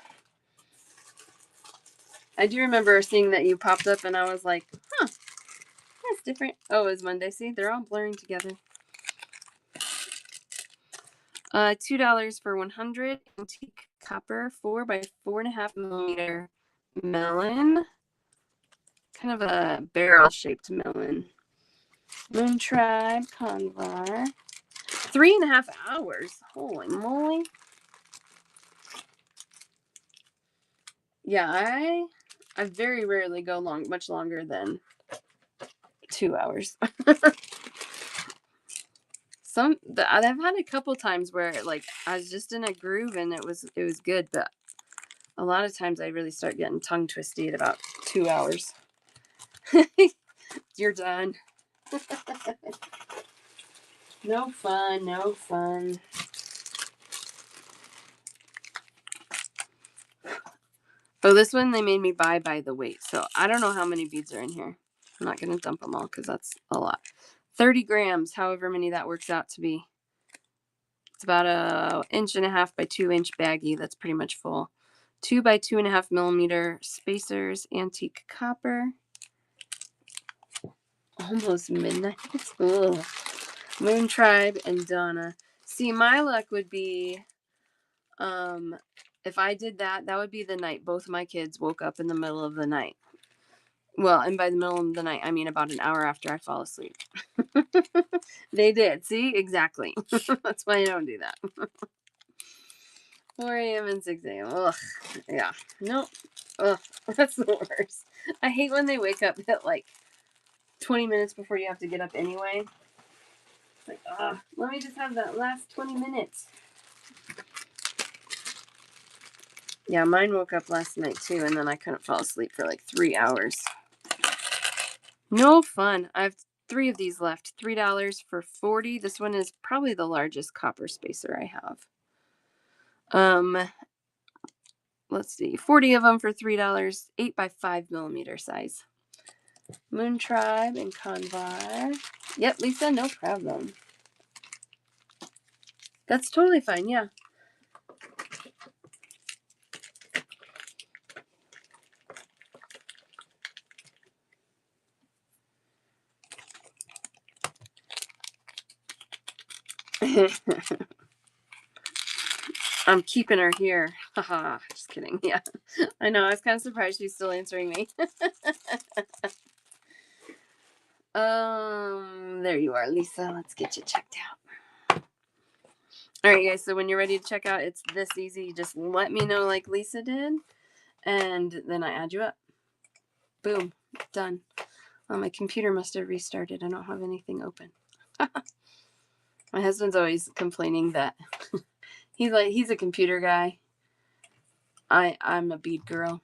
I do remember seeing that you popped up and I was like, huh, that's different. Oh, it was Monday. See, they're all blurring together. $2 for 100 antique copper 4x4.5mm melon. Kind of a barrel shaped melon. Moon Tribe Convar. 3.5 hours. Holy moly. Yeah, I very rarely go much longer than 2 hours. I've had a couple times where like I was just in a groove and it was good, but a lot of times I really start getting tongue twisty at about 2 hours. You're done. No fun, no fun. Oh, this one they made me buy by the weight. So I don't know how many beads are in here. I'm not going to dump them all because that's a lot. 30 grams, however many that works out to be. It's about a 1.5 by 2 inch baggie. That's pretty much full. 2x2.5mm spacers, antique copper. Almost midnight. Ugh. Moon Tribe and Donna. See, my luck would be, if I did that, that would be the night both of my kids woke up in the middle of the night. Well, and by the middle of the night, I mean about an hour after I fall asleep. They did. See? Exactly. That's why I don't do that. 4 a.m. and 6 a.m. Ugh. Yeah. Nope. Ugh. That's the worst. I hate when they wake up at like 20 minutes before you have to get up anyway. It's like, let me just have that last 20 minutes. Yeah, mine woke up last night too, and then I couldn't fall asleep for like 3 hours. No fun. I have 3 of these left. $3 for 40. This one is probably the largest copper spacer I have. Let's see. 40 of them for $3. 8 by 5 millimeter size. Moon Tribe and Convar. Yep, Lisa, no problem. That's totally fine, yeah. I'm keeping her here. Haha, just kidding. Yeah. I know, I was kind of surprised she's still answering me. There you are, Lisa. Let's get you checked out. All right, guys, so when you're ready to check out, it's this easy. Just let me know like Lisa did, and then I add you up. Boom, done. Oh, my computer must have restarted. I don't have anything open. My husband's always complaining that he's a computer guy. I'm a bead girl.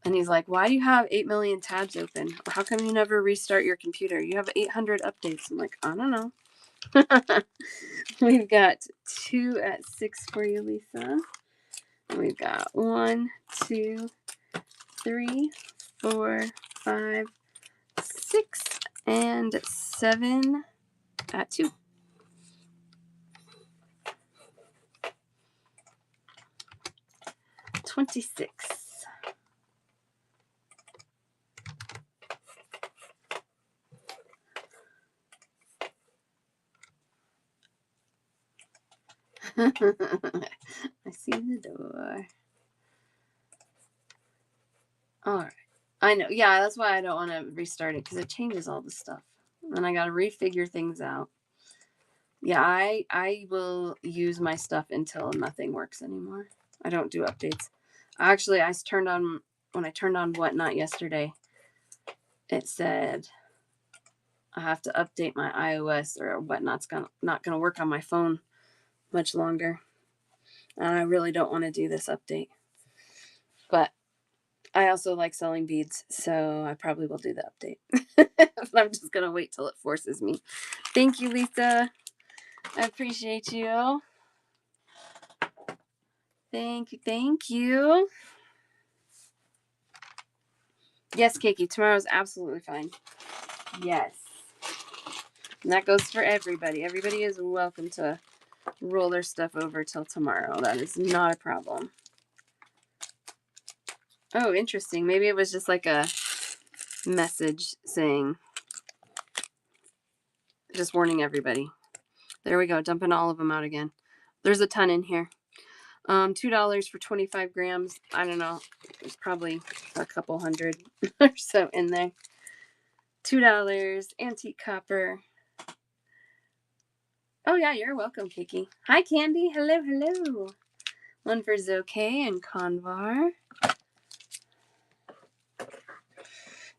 And he's like, why do you have 8 million tabs open? How come you never restart your computer? You have 800 updates. I'm like, I don't know. We've got 2 at 6 for you, Lisa. We've got 1, 2, 3, 4, 5, 6, and 7 at 2. $26. I see the door. All right. I know. Yeah, that's why I don't want to restart it because it changes all the stuff. And I got to refigure things out. Yeah, I will use my stuff until nothing works anymore. I don't do updates. Actually, when I turned on Whatnot yesterday, it said I have to update my iOS or Whatnot's not gonna work on my phone much longer. And I really don't want to do this update. But I also like selling beads, so I probably will do the update. But I'm just gonna wait till it forces me. Thank you, Lisa. I appreciate you. Thank you, thank you. Yes, Kiki, tomorrow's absolutely fine. Yes. And that goes for everybody. Everybody is welcome to roll their stuff over till tomorrow. That is not a problem. Oh, interesting. Maybe it was just like a message saying, just warning everybody. There we go. Dumping all of them out again. There's a ton in here. $2 for 25 grams. I don't know. There's probably a couple hundred or so in there. $2. Antique copper. Oh, yeah, you're welcome, Kiki. Hi, Candy. Hello, hello. One for Zoke and Convar.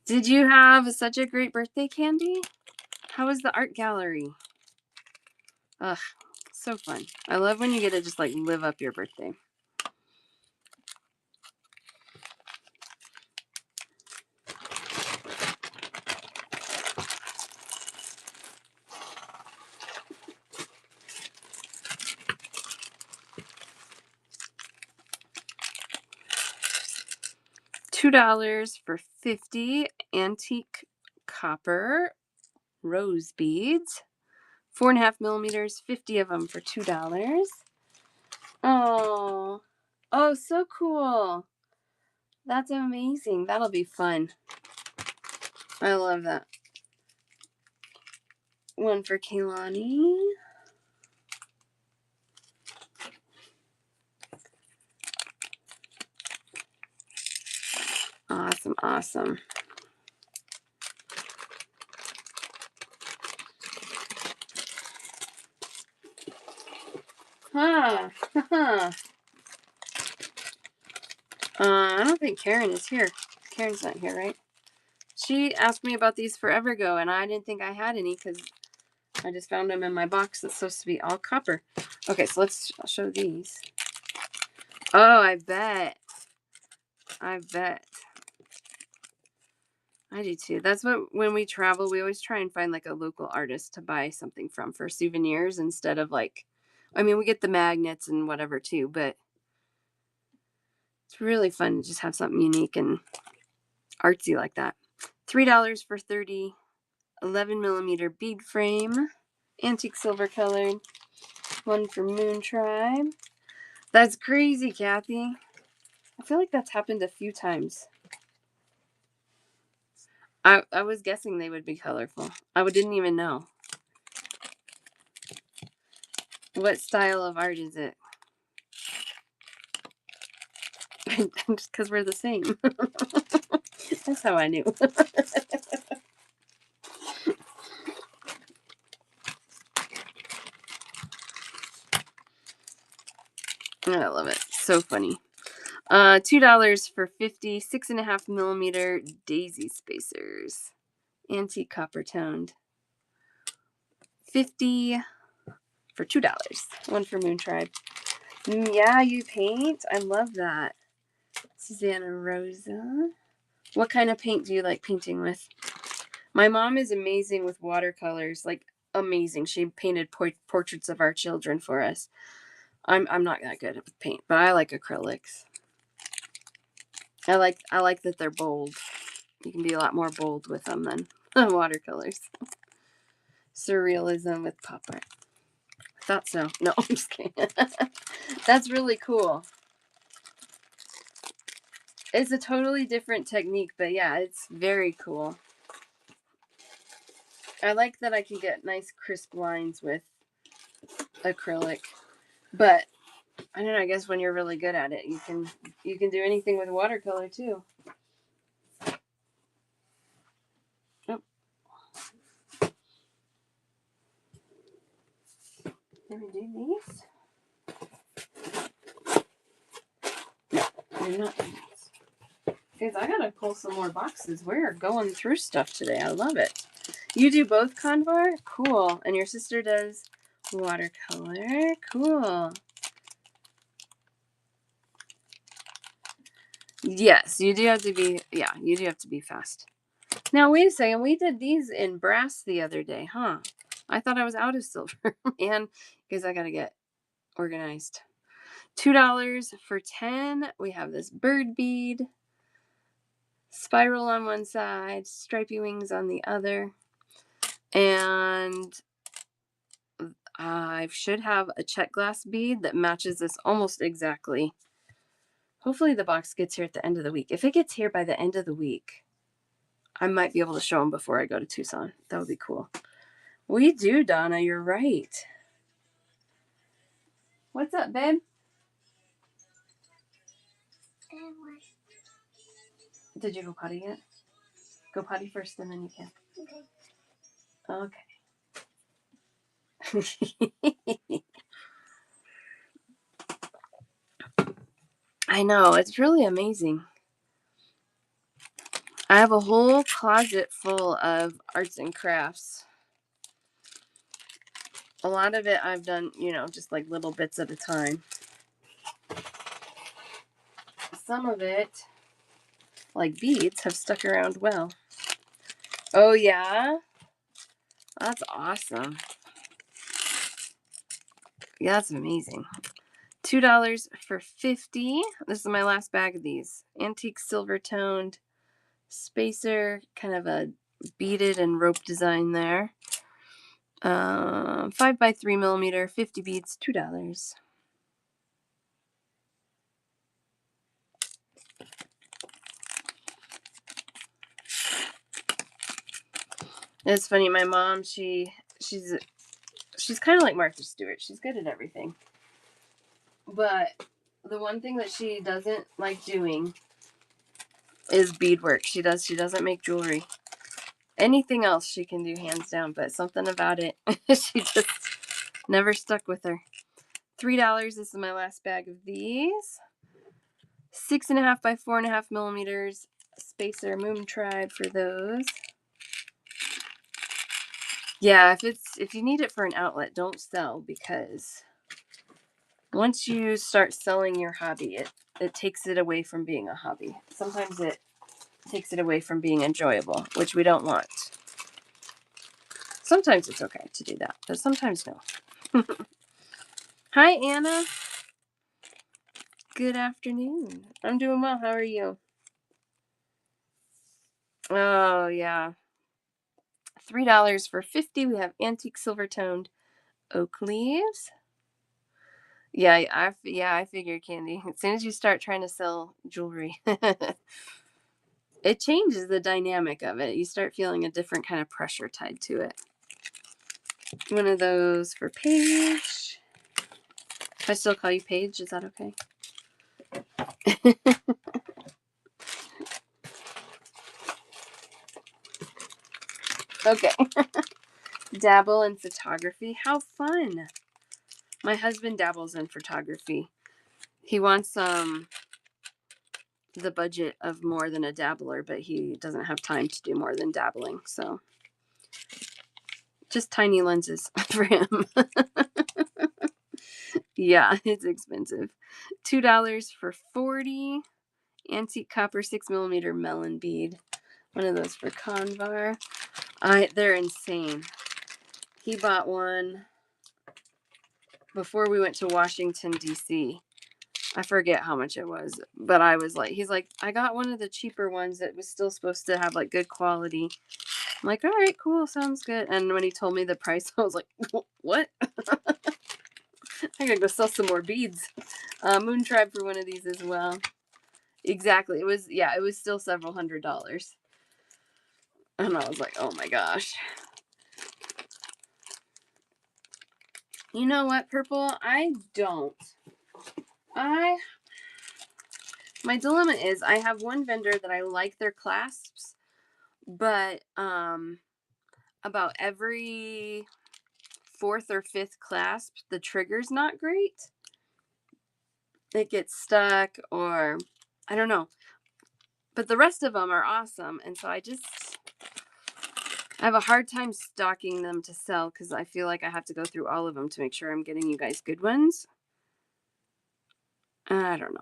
Did you have such a great birthday, Candy? How was the art gallery? Ugh, so fun. I love when you get to just like live up your birthday. $2 for 50 antique copper rose beads. 4.5 millimeters, 50 of them for $2. Oh, so cool. That's amazing. That'll be fun. I love that. One for Kaylani. Awesome, awesome. I don't think Karen is here. Karen's not here, right? She asked me about these forever ago, and I didn't think I had any because I just found them in my box that's supposed to be all copper. Okay, so I'll show these. Oh, I bet. I do too. That's what, when we travel, we always try and find like a local artist to buy something from for souvenirs instead of like, I mean, we get the magnets and whatever too, but it's really fun to just have something unique and artsy like that. $3 for 30 11mm bead frame, antique silver colored, one for Moon Tribe. That's crazy, Kathy. I feel like that's happened a few times. I was guessing they would be colorful. I didn't even know. What style of art is it? Just because we're the same. That's how I knew. I love it. So funny. $2 for 50 6.5mm daisy spacers. Antique copper toned. 50 for $2. One for Moon Tribe. Yeah, you paint? I love that. Susanna Rosa. What kind of paint do you like painting with? My mom is amazing with watercolors, like amazing. She painted portraits of our children for us. I'm not that good at paint, but I like acrylics. I like that they're bold. You can be a lot more bold with them than watercolors. Surrealism with pop art. I thought so. No, I'm just kidding. That's really cool. It's a totally different technique, but yeah, it's very cool. I like that I can get nice crisp lines with acrylic, but I don't know, I guess when you're really good at it, you can do anything with watercolor too. Oh. Can we do these? No, we're not doing these. Guys, I gotta pull some more boxes. We're going through stuff today. I love it. You do both, Convar? Cool. And your sister does watercolor? Cool. Yes, you do have to be, yeah, you do have to be fast. Now, wait a second. We did these in brass the other day, huh? I thought I was out of silver. Man, because I got to get organized. $2 for 10. We have this bird bead. Spiral on one side, stripy wings on the other. And I should have a check glass bead that matches this almost exactly. Hopefully the box gets here at the end of the week. If it gets here by the end of the week, I might be able to show them before I go to Tucson. That would be cool. We do, Donna. You're right. What's up, babe? Did you go potty yet? Go potty first and then you can. Okay. I know. It's really amazing. I have a whole closet full of arts and crafts. A lot of it I've done, just like little bits at a time. Some of it, like beads, have stuck around well. Oh, yeah? That's awesome. Yeah, that's amazing. $2 for 50. This is my last bag of these. Antique silver toned spacer, kind of a beaded and rope design there. 5 by 3mm, 50 beads, $2. It's funny, my mom, she's kind of like Martha Stewart. She's good at everything. But the one thing that she doesn't like doing is beadwork. She doesn't make jewelry. Anything else she can do hands down, but something about it, she just never stuck with her. $3. This is my last bag of these. 6.5 by 4.5 millimeters spacer Moon Tribe for those. Yeah, if you need it for an outlet, don't sell, because once you start selling your hobby, it takes it away from being a hobby. Sometimes it takes it away from being enjoyable, which we don't want. Sometimes it's okay to do that, but sometimes no. Hi, Anna. Good afternoon. I'm doing well. How are you? Oh, yeah. $3 for 50. We have antique silver toned oak leaves. Yeah, I figured, Candy. As soon as you start trying to sell jewelry, it changes the dynamic of it. You start feeling a different kind of pressure tied to it. One of those for Paige. If I still call you Paige, is that okay? Okay. Dabble in photography. How fun. My husband dabbles in photography. He wants the budget of more than a dabbler, but he doesn't have time to do more than dabbling. So just tiny lenses for him. Yeah, it's expensive. $2 for 40. Antique copper 6mm melon bead. One of those for Convar. They're insane. He bought one before we went to Washington, D.C. I forget how much it was, but he's like, I got one of the cheaper ones that was still supposed to have like good quality. I'm like, all right, cool, sounds good. And when he told me the price, I was like, what? I gotta go sell some more beads. Moon Tribe for one of these as well. Exactly. It was still several $100s. And I was like, oh my gosh. You know what, Purple? My dilemma is I have one vendor that I like their clasps, but about every fourth or fifth clasp, the trigger's not great. It gets stuck, or I don't know. But the rest of them are awesome, and so I have a hard time stocking them to sell because I feel like I have to go through all of them to make sure I'm getting you guys good ones. I don't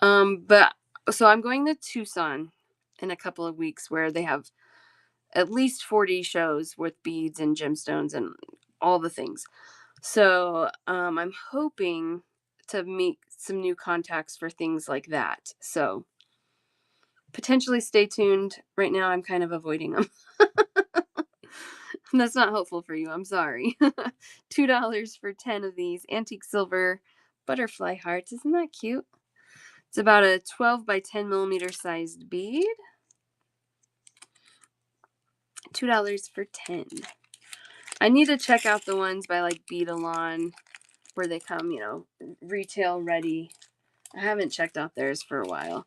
know. But so I'm going to Tucson in a couple of weeks, where they have at least 40 shows with beads and gemstones and all the things. So I'm hoping to meet some new contacts for things like that. So potentially stay tuned. Right now I'm kind of avoiding them. That's not helpful for you. I'm sorry. $2 for 10 of these antique silver butterfly hearts. Isn't that cute? It's about a 12 by 10mm sized bead. $2 for 10. I need to check out the ones by like Beadalon, where they come, retail ready. I haven't checked out theirs for a while.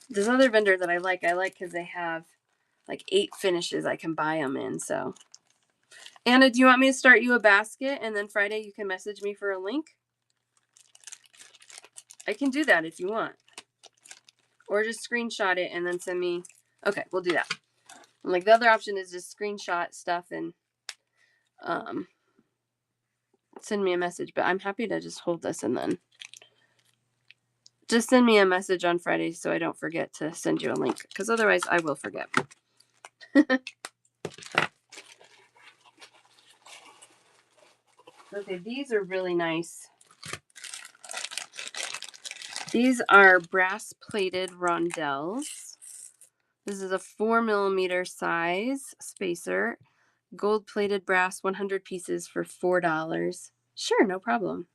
This other vendor that I like because they have like 8 finishes I can buy them in. So, Anna, do you want me to start you a basket and then Friday you can message me for a link? I can do that if you want. Or just screenshot it and then send me. Okay, we'll do that. And like the other option is just screenshot stuff and send me a message. But I'm happy to just hold this and then just send me a message on Friday so I don't forget to send you a link, because otherwise I will forget. Okay, these are really nice. These are brass plated rondelles. This is a 4mm size spacer. Gold plated brass, 100 pieces for $4. Sure, no problem.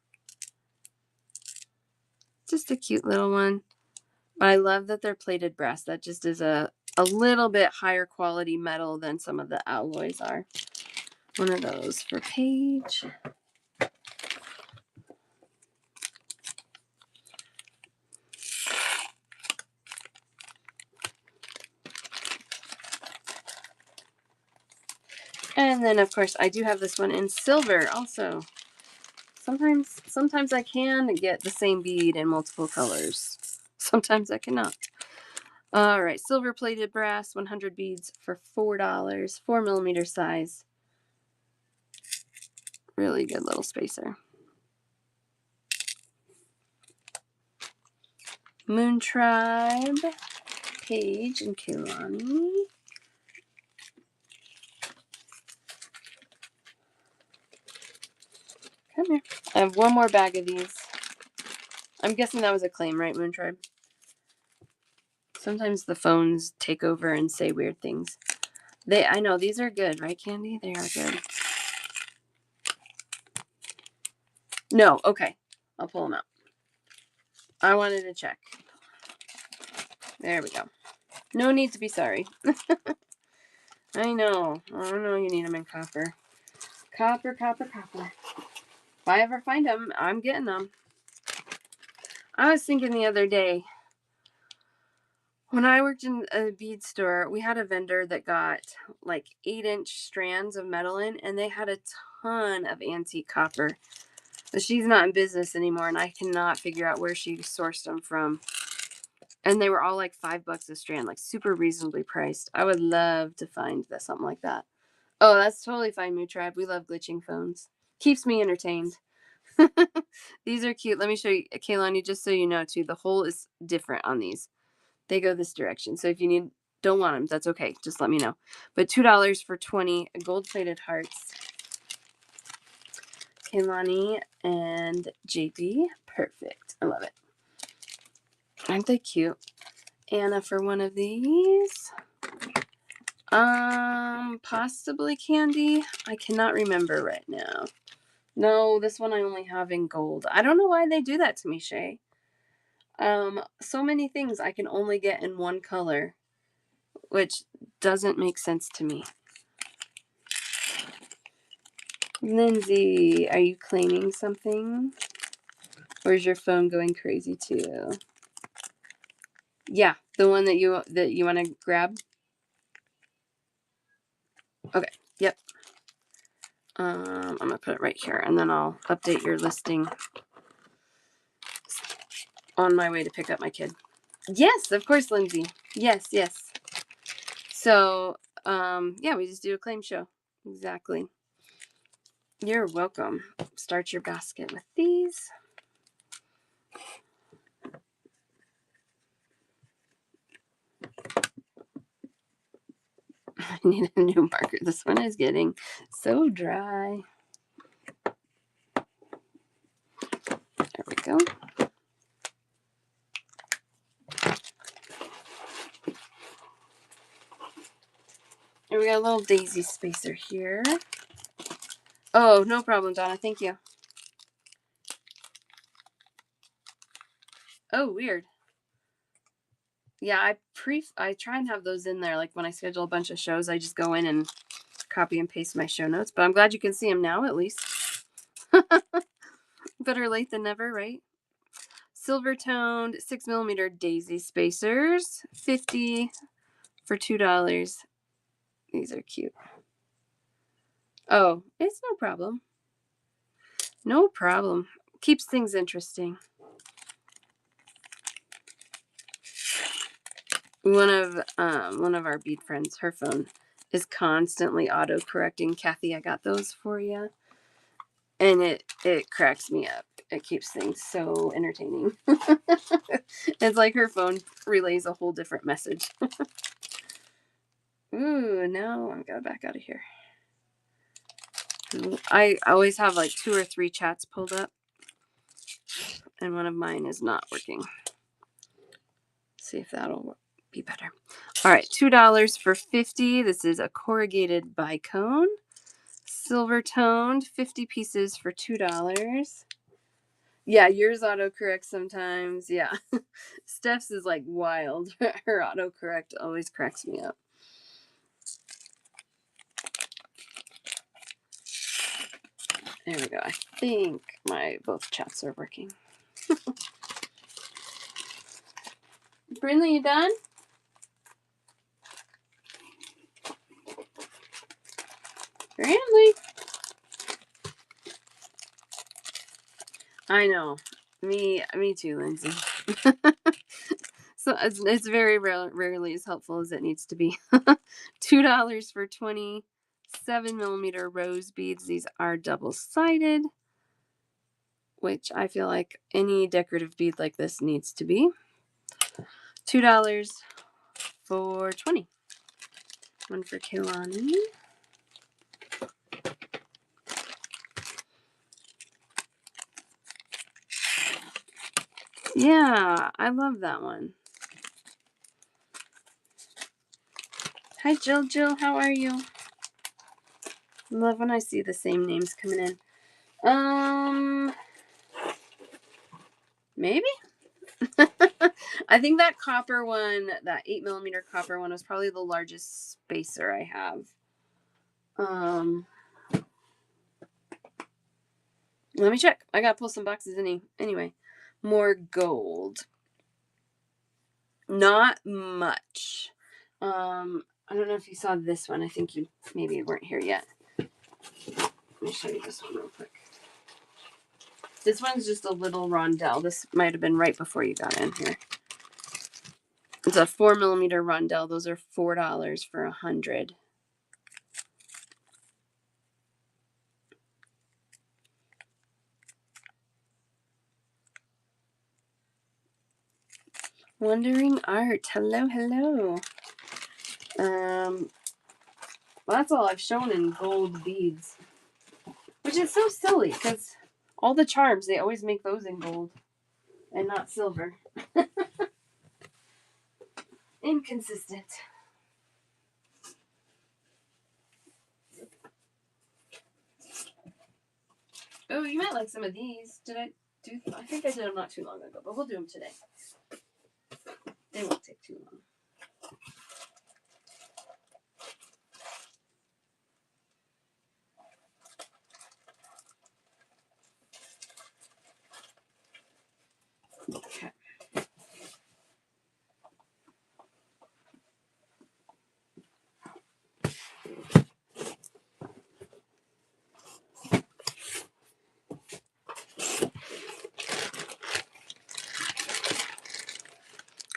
Just a cute little one. But I love that they're plated brass. That just is a little bit higher quality metal than some of the alloys are. One of those for Paige. And then, of course, I do have this one in silver also. Sometimes I can get the same bead in multiple colors. Sometimes I cannot. All right, silver plated brass, 100 beads for $4, 4mm size. Really good little spacer. Moon Tribe, Paige and Kaylani. Come here. I have one more bag of these. I'm guessing that was a claim, right, Moon Tribe? Sometimes the phones take over and say weird things. I know, these are good, right, Candy? They are good. No, okay. I'll pull them out. I wanted to check. There we go. No need to be sorry. I know. You need them in copper. Copper. If I ever find them, I'm getting them. I was thinking the other day, when I worked in a bead store, we had a vendor that got like 8-inch strands of metal in, and they had a ton of antique copper. But she's not in business anymore, and I cannot figure out where she sourced them from. And they were all like $5 a strand, like super reasonably priced. I would love to find something like that. Oh, that's totally fine, Moo Tribe. We love glitching phones. Keeps me entertained. These are cute. Let me show you, Kaylani, just so you know, too. The hole is different on these. They go this direction. So if you don't want them, that's okay. Just let me know. But $2 for 20 gold-plated hearts. Kaylani and JP. Perfect. I love it. Aren't they cute? Anna for one of these. Possibly Candy. I cannot remember right now. No, this one I only have in gold. I don't know why they do that to me, Shay. So many things I can only get in one color, which doesn't make sense to me. Lindsay, are you claiming something? Or is your phone going crazy too? Yeah, the one that you want to grab. Okay. Yep. I'm gonna put it right here, and then I'll update your listing on my way to pick up my kid. Yes, of course, Lindsay. Yes. So, yeah, we just do a claim show. Exactly. You're welcome. Start your basket with these. I need a new marker. This one is getting so dry. There we go. And we got a little daisy spacer here. Oh, no problem, Donna. Thank you. Oh, weird. Yeah, I try and have those in there. Like when I schedule a bunch of shows, I just go in and copy and paste my show notes. But I'm glad you can see them now, at least. Better late than never, right? Silver toned 6mm daisy spacers, 50 for $2. These are cute. Oh, it's no problem. No problem. Keeps things interesting. One of our bead friends, her phone is constantly auto-correcting. Kathy, I got those for you. And it cracks me up. It keeps things so entertaining. It's like her phone relays a whole different message. Ooh, no, I'm gonna back out of here. I always have like 2 or 3 chats pulled up, and one of mine is not working. See if that'll be better. All right, $2 for 50. This is a corrugated bicone. Silver toned, 50 pieces for $2. Yeah, yours autocorrects sometimes. Yeah. Steph's is like wild. Her autocorrect always cracks me up. There we go. I think both chats are working. Brinley, you done? Brinley. I know. Me too, Lindsay. So it's very rarely as helpful as it needs to be. $2 for 27 millimeter rose beads. These are double-sided, which I feel like any decorative bead like this needs to be. $2 for 20. One for Kehlani. Yeah, I love that one. Hi, Jill. Jill, how are you? Love when I see the same names coming in. Maybe? I think that copper one, that 8 millimeter copper one, was probably the largest spacer I have. Let me check. I gotta pull some boxes anyway. More gold. Not much. I don't know if you saw this one. I think you maybe weren't here yet. Let me show you this one real quick. This one's just a little rondelle. This might have been right before you got in here. It's a 4 millimeter rondelle. Those are $4 for 100. Wandering Art. Hello, hello. Well, that's all I've shown in gold beads, which is so silly because all the charms, they always make those in gold and not silver. Inconsistent. Oh, you might like some of these. Did I do? I think I did them not too long ago, but we'll do them today. They won't take too long. Okay.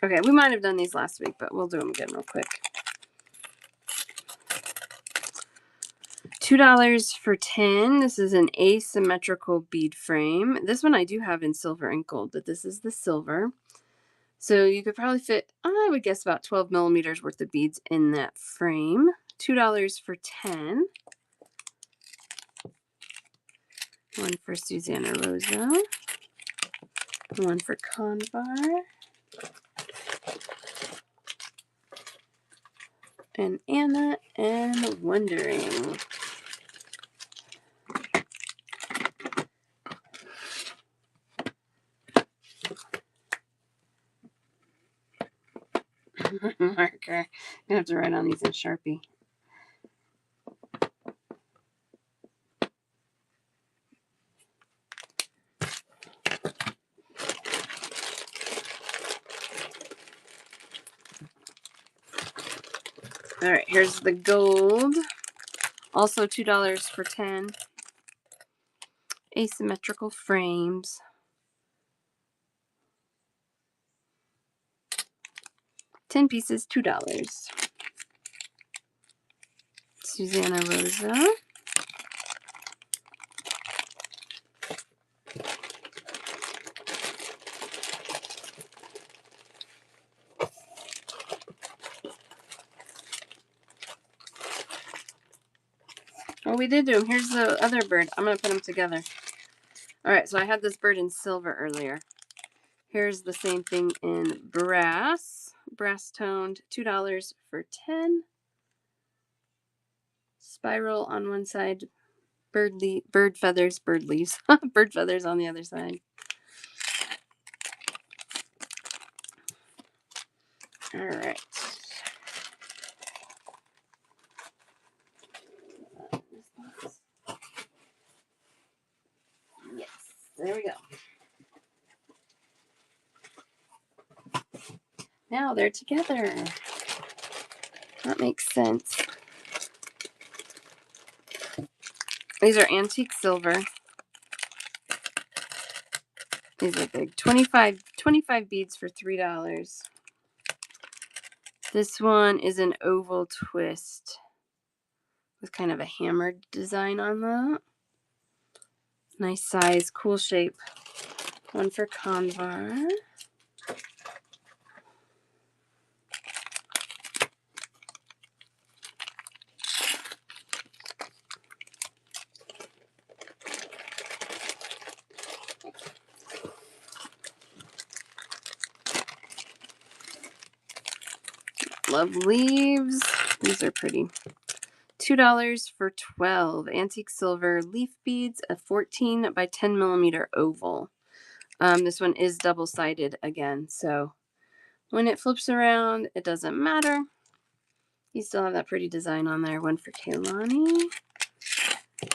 Okay, we might have done these last week, but we'll do them again real quick. $2 for 10. This is an asymmetrical bead frame. This one I do have in silver and gold, but this is the silver. So you could probably fit, I would guess, about 12 millimeters worth of beads in that frame. $2 for 10. One for Susanna Rosa. One for Convar. And Anna and Wondering. Marker. You have to write on these in Sharpie. All right, here's the gold. Also $2 for 10. Asymmetrical frames. 10 pieces, $2. Susanna Rosa. Oh, we did do them. Here's the other bird. I'm going to put them together. All right, so I had this bird in silver earlier. Here's the same thing in brass. Brass toned, $2 for 10. Spiral on one side. Bird feathers, bird leaves. Bird feathers on the other side. All right. Yes, there we go. Now they're together. That makes sense. These are antique silver. These are big. 25 beads for $3. This one is an oval twist with kind of a hammered design on that. Nice size, cool shape. One for Convar. Love leaves. These are pretty. $2 for 12 antique silver leaf beads, a 14 by 10 millimeter oval. This one is double-sided again, so when it flips around, it doesn't matter. You still have that pretty design on there. One for Kaylani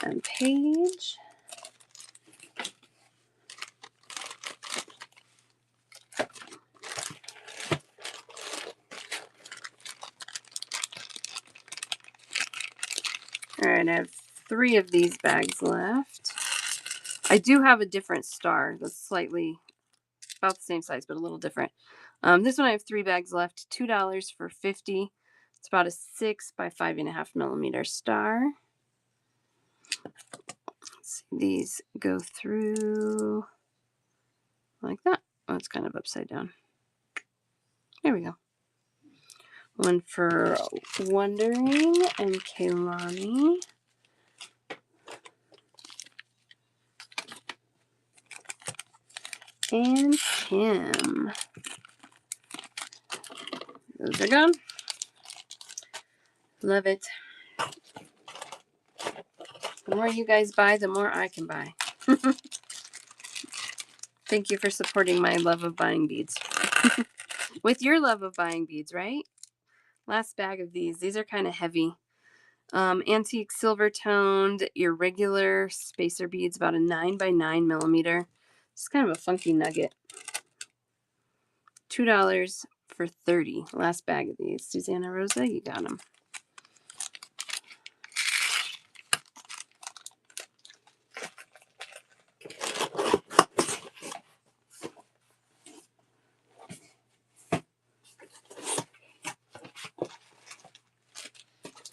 and Paige. All right, I have 3 of these bags left. I do have a different star that's slightly about the same size, but a little different. This one I have 3 bags left. $2 for 50. It's about a 6 by 5.5 millimeter star. Let's see, these go through like that. Oh, it's kind of upside down. There we go. One for Wondering and Kaylani. And Kim. Those are gone. Love it. The more you guys buy, the more I can buy. Thank you for supporting my love of buying beads. With your love of buying beads, right? Last bag of these. These are kind of heavy. Antique silver toned, irregular spacer beads, about a 9 by 9 millimeter. It's kind of a funky nugget. $2 for 30. Last bag of these. Susanna Rosa, you got them.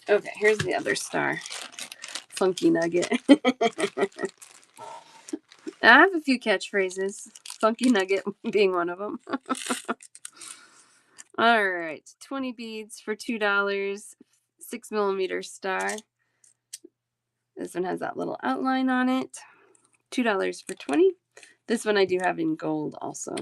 Okay, here's the other star. Funky nugget. I have a few catchphrases. Funky nugget being one of them. All right, 20 beads for $2. 6 millimeter star. This one has that little outline on it. $2 for 20. This one I do have in gold also.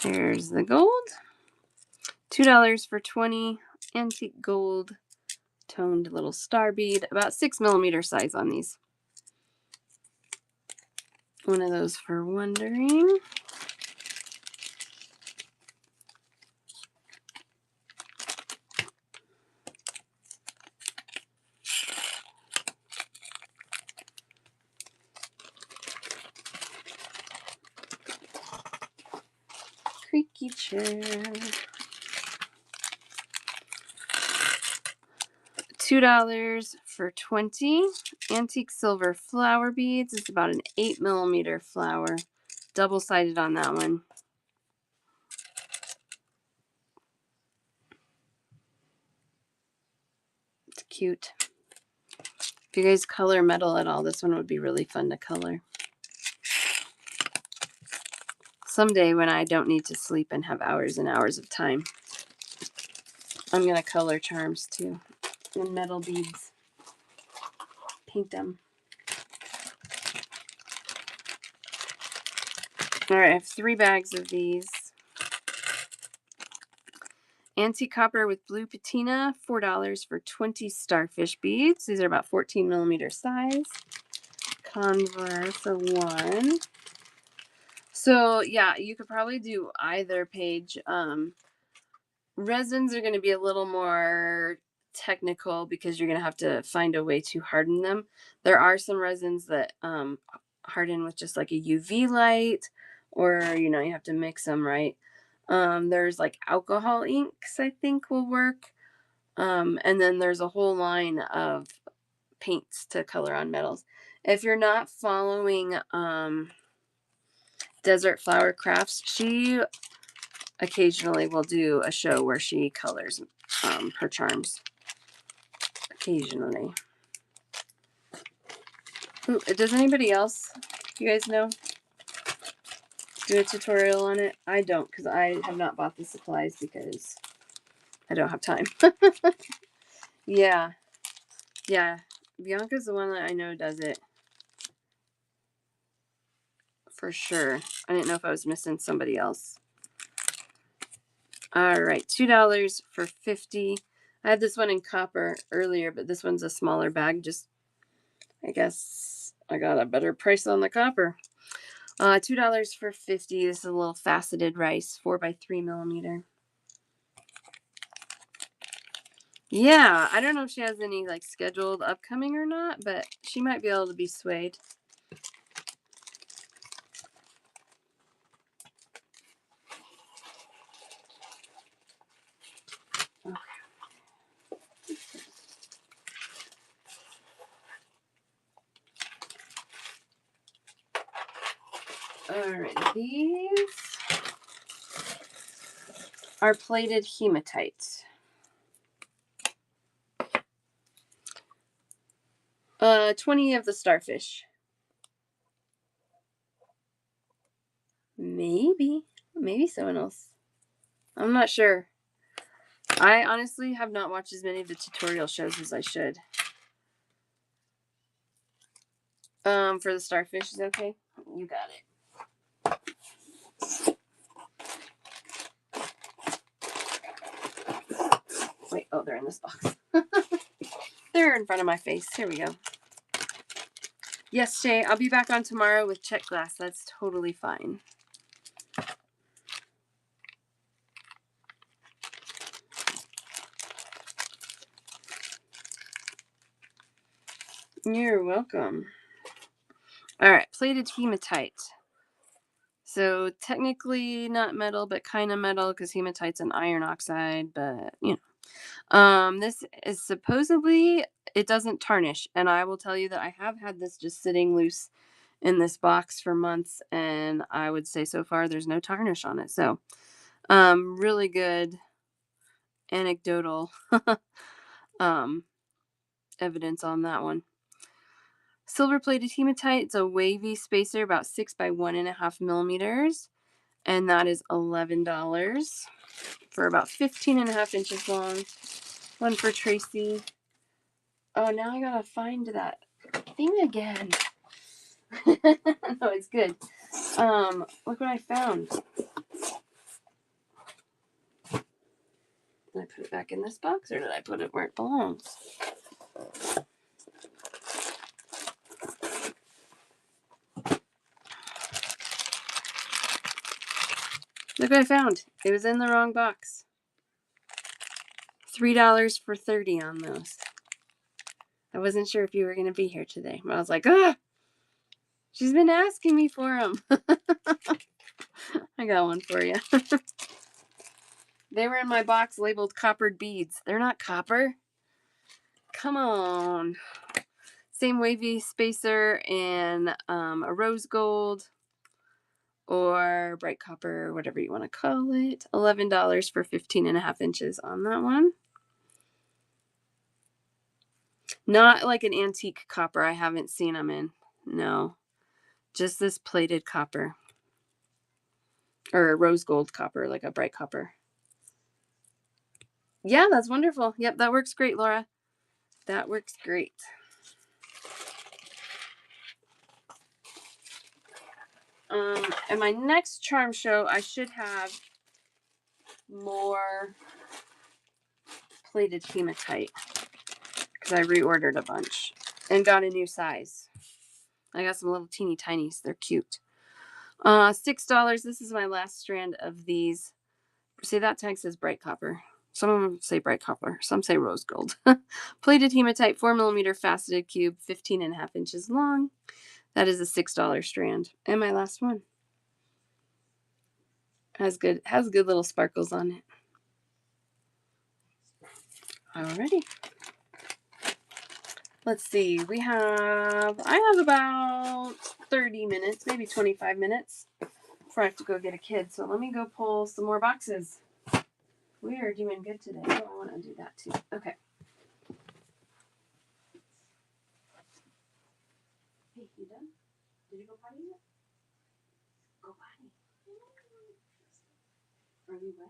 Here's the gold. $2 for 20. Antique gold toned little star bead. About 6 millimeter size on these. One of those for Wondering. Creaky chair. $2 for 20 antique silver flower beads. It's about an 8 millimeter flower. Double-sided on that one. It's cute. If you guys color metal at all, this one would be really fun to color. Someday when I don't need to sleep and have hours and hours of time, I'm going to color charms too. And metal beads. Paint them. All right, I have 3 bags of these. Antique copper with blue patina, $4 for 20 starfish beads. These are about 14 millimeter size. Convar for 1. So yeah, you could probably do either page. Resins are going to be a little more technical because you're going to have to find a way to harden them. There are some resins that harden with just like a UV light, or you have to mix them right. There's like alcohol inks I think will work. And then there's a whole line of paints to color on metals. If you're not following Desert Flower Crafts, she occasionally will do a show where she colors her charms. Occasionally. Does anybody else, you guys know, do a tutorial on it? I don't, because I have not bought the supplies because I don't have time. Yeah. Yeah. Bianca's the one that I know does it. For sure. I didn't know if I was missing somebody else. All right. $2 for 50. I had this one in copper earlier, but this one's a smaller bag. Just, I guess I got a better price on the copper. $2 for 50. This is a little faceted rice, 4x3mm. Yeah, I don't know if she has any like scheduled upcoming or not, but she might be able to be swayed. Okay. All right, these are plated hematite. 20 of the starfish. Maybe someone else. I'm not sure. I honestly have not watched as many of the tutorial shows as I should. For the starfish is okay? You got it. Wait, oh, they're in this box. They're in front of my face. Here we go. Yes, Shay, I'll be back on tomorrow with check glass. That's totally fine. You're welcome. All right, plated hematite. So technically not metal, but kind of metal because hematite's an iron oxide, but you know. This is supposedly, it doesn't tarnish. And I will tell you that I have had this just sitting loose in this box for months, and I would say so far there's no tarnish on it. So really good anecdotal evidence on that one. Silver plated hematite, it's a wavy spacer about 6x1.5mm, and that is $11 for about 15.5 inches long. One for Tracy. Oh, now I gotta find that thing again. No, it's good. Look what I found. Did I put it back in this box, or did I put it where it belongs? Look what I found. It was in the wrong box. $3 for 30 on those. I wasn't sure if you were going to be here today. I was like, she's been asking me for them. I got one for you. They were in my box labeled coppered beads. They're not copper. Come on. Same wavy spacer and a rose gold or bright copper, whatever you want to call it. $11 for 15.5 inches on that one. Not like an antique copper. I haven't seen them in. No. Just this plated copper. Or rose gold copper, like a bright copper. Yeah, that's wonderful. Yep, that works great, Laura. That works great. And my next charm show, I should have more plated hematite because I reordered a bunch and got a new size. I got some little teeny tinies. They're cute. $6. This is my last strand of these. See, that tag says bright copper. Some of them say bright copper. Some say rose gold. Plated hematite, 4mm faceted cube, 15.5 inches long. That is a $6 strand. And my last one. Has good little sparkles on it. Alrighty. Let's see. I have about 30 minutes, maybe 25 minutes before I have to go get a kid. So let me go pull some more boxes. We are doing good today. Oh, I want to do that too. Okay. Hey, you done? Did you go potty yet? Go potty. Are you wet?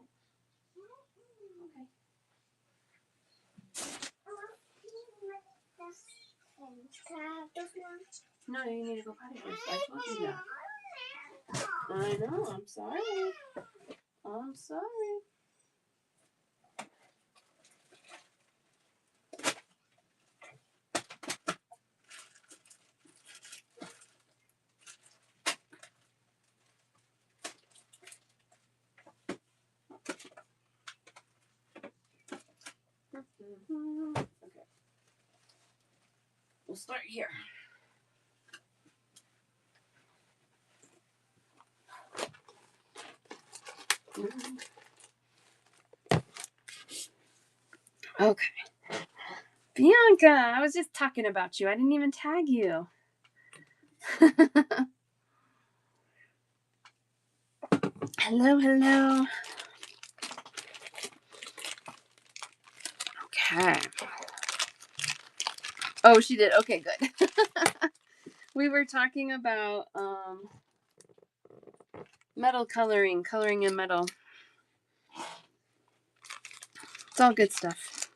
Okay. No, you need to go potty first. I told you that. I know. I'm sorry. I'm sorry. Okay. We'll start here. Okay. Bianca, I was just talking about you. I didn't even tag you. Hello, hello. Okay. Oh, she did. Okay, good. We were talking about metal coloring in metal. It's all good stuff.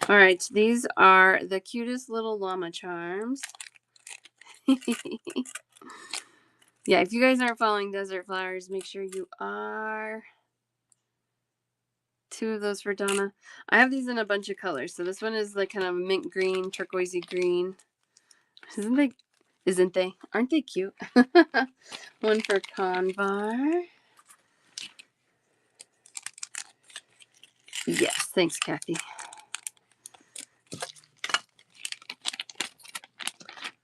All right, these are the cutest little llama charms. Yeah, if you guys aren't following Desert Flowers, make sure you are. 2 of those for Donna. I have these in a bunch of colors. So this one is like kind of mint green, turquoisey green. Isn't they? Aren't they cute? One for Convar. Yes, thanks, Kathy.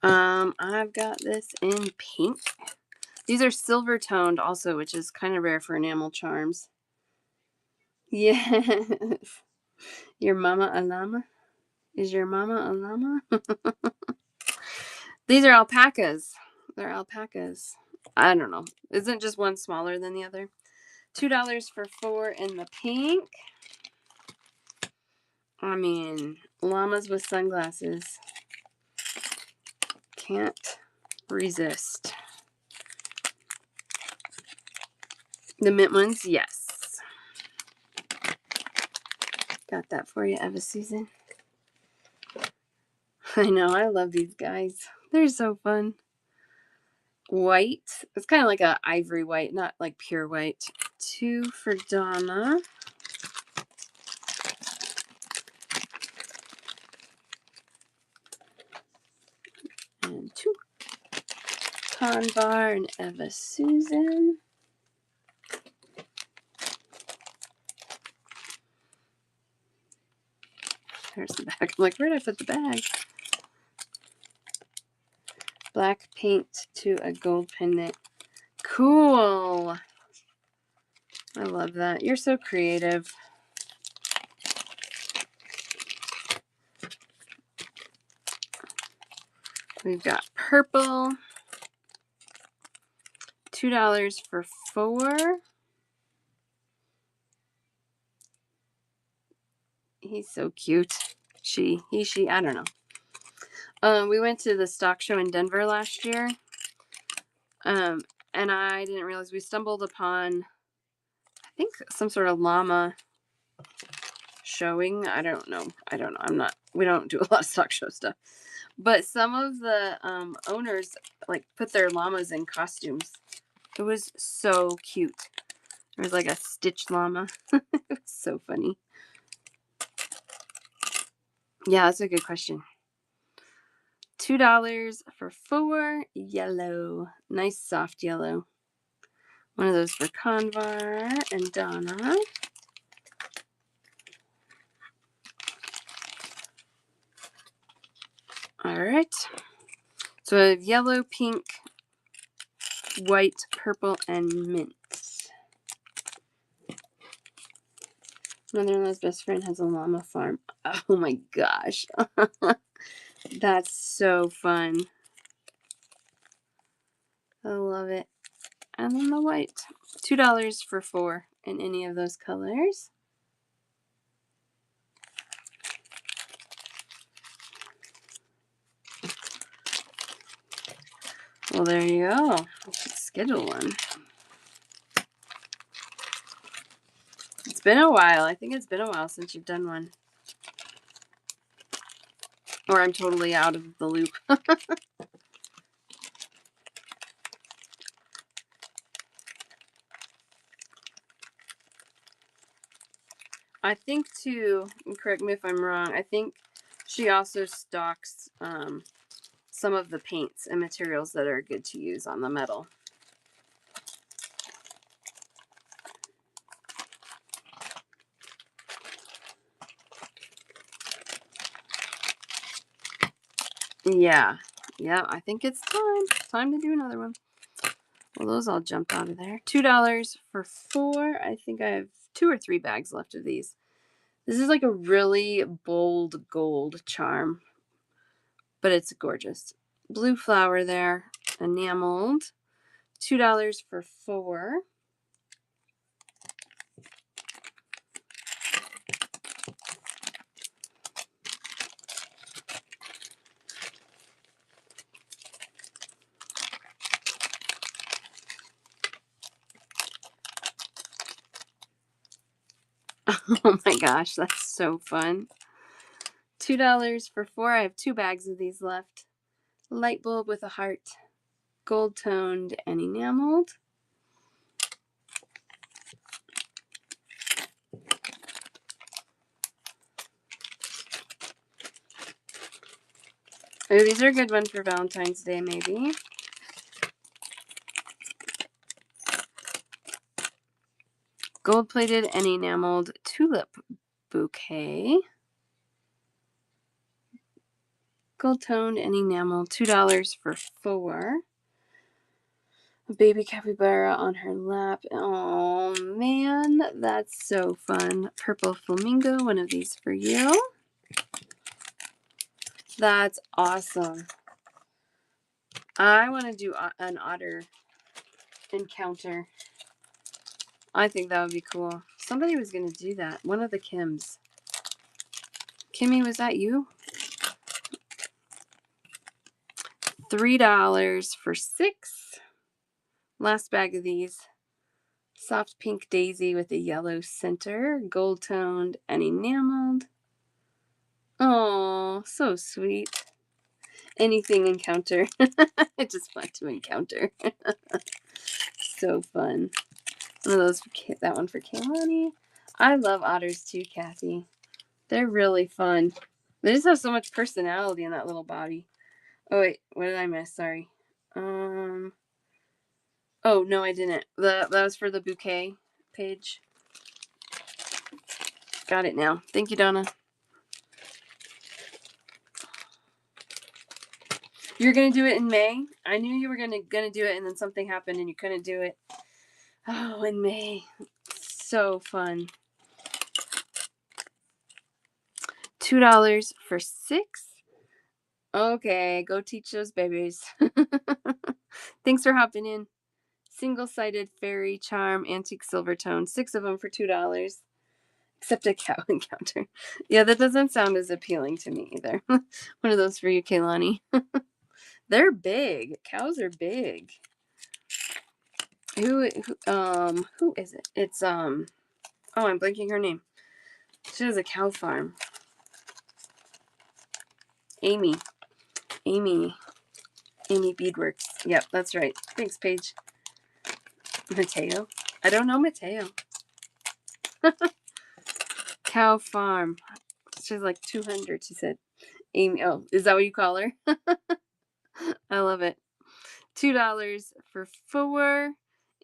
I've got this in pink. These are silver toned also, which is kind of rare for enamel charms. Yes. Your mama a llama? Is your mama a llama? These are alpacas. They're alpacas. I don't know. Isn't just one smaller than the other? $2 for 4 in the pink. I mean, llamas with sunglasses. Can't resist. The mint ones, yes. Got that for you, Eva Susan. I know, I love these guys. They're so fun. White. It's kind of like a ivory white, not like pure white. 2 for Donna. And 2. Convar and Eva Susan. There's the bag. I'm like, where did I put the bag? Black paint to a gold pendant. Cool. I love that. You're so creative. We've got purple. $2 for 4. He's so cute. She, I don't know. We went to the stock show in Denver last year. And I didn't realize we stumbled upon, I think, some sort of llama showing. I don't know. We don't do a lot of stock show stuff. But some of the owners like put their llamas in costumes. It was so cute. There was like a Stitch llama. It was so funny. Yeah, that's a good question. $2 for 4. Yellow. Nice soft yellow. One of those for Convar and Donna. All right. So I have yellow, pink, white, purple, and mint. Mother-in-law's best friend has a llama farm. Oh my gosh. That's so fun. I love it. And then the white. $2 for 4 in any of those colors. Well, there you go. Schedule one. It's been a while. I think it's been a while since you've done one. Or I'm totally out of the loop. I think too, and correct me if I'm wrong, I think she also stocks some of the paints and materials that are good to use on the metal. Yeah. Yeah, I think it's time. Time to do another one. Well, those all jumped out of there. $2 for 4. I think I have 2 or 3 bags left of these. This is like a really bold gold charm, but it's gorgeous. Blue flower there, enameled. $2 for 4. Oh my gosh, that's so fun. $2 for 4. I have 2 bags of these left. Light bulb with a heart, gold toned and enameled. Oh, these are a good one for Valentine's Day, maybe. Gold plated and enameled tulip bouquet. Gold toned and enameled. $2 for 4. A baby capybara on her lap. Oh man, that's so fun. Purple flamingo, one of these for you. That's awesome. I want to do an otter encounter. I think that would be cool. Somebody was going to do that. One of the Kims. Kimmy, was that you? $3 for 6. Last bag of these. Soft pink daisy with a yellow center. Gold toned and enameled. Oh, so sweet. Anything encounter. I just want to encounter. So fun. One of those, that one for Kaylani. I love otters too, Kathy. They're really fun. They just have so much personality in that little body. Oh wait, what did I miss? Sorry. Oh no, I didn't. That was for the bouquet page. Got it now. Thank you, Donna. You're gonna do it in May? I knew you were gonna do it, and then something happened and you couldn't do it. Oh, in May. So fun. $2 for 6. Okay, go teach those babies. Thanks for hopping in. Single-sided fairy charm, antique silver tone. 6 of them for $2. Except a cow encounter. Yeah, that doesn't sound as appealing to me either. One of those for you, Kaylani. They're big. Cows are big. Who is it? It's oh, I'm blanking her name. She has a cow farm. Amy Beadworks. Yep, that's right. Thanks, Paige. Mateo. I don't know Mateo. Cow farm. She's like 200, she said. Amy. Oh, is that what you call her? I love it. $2 for 4.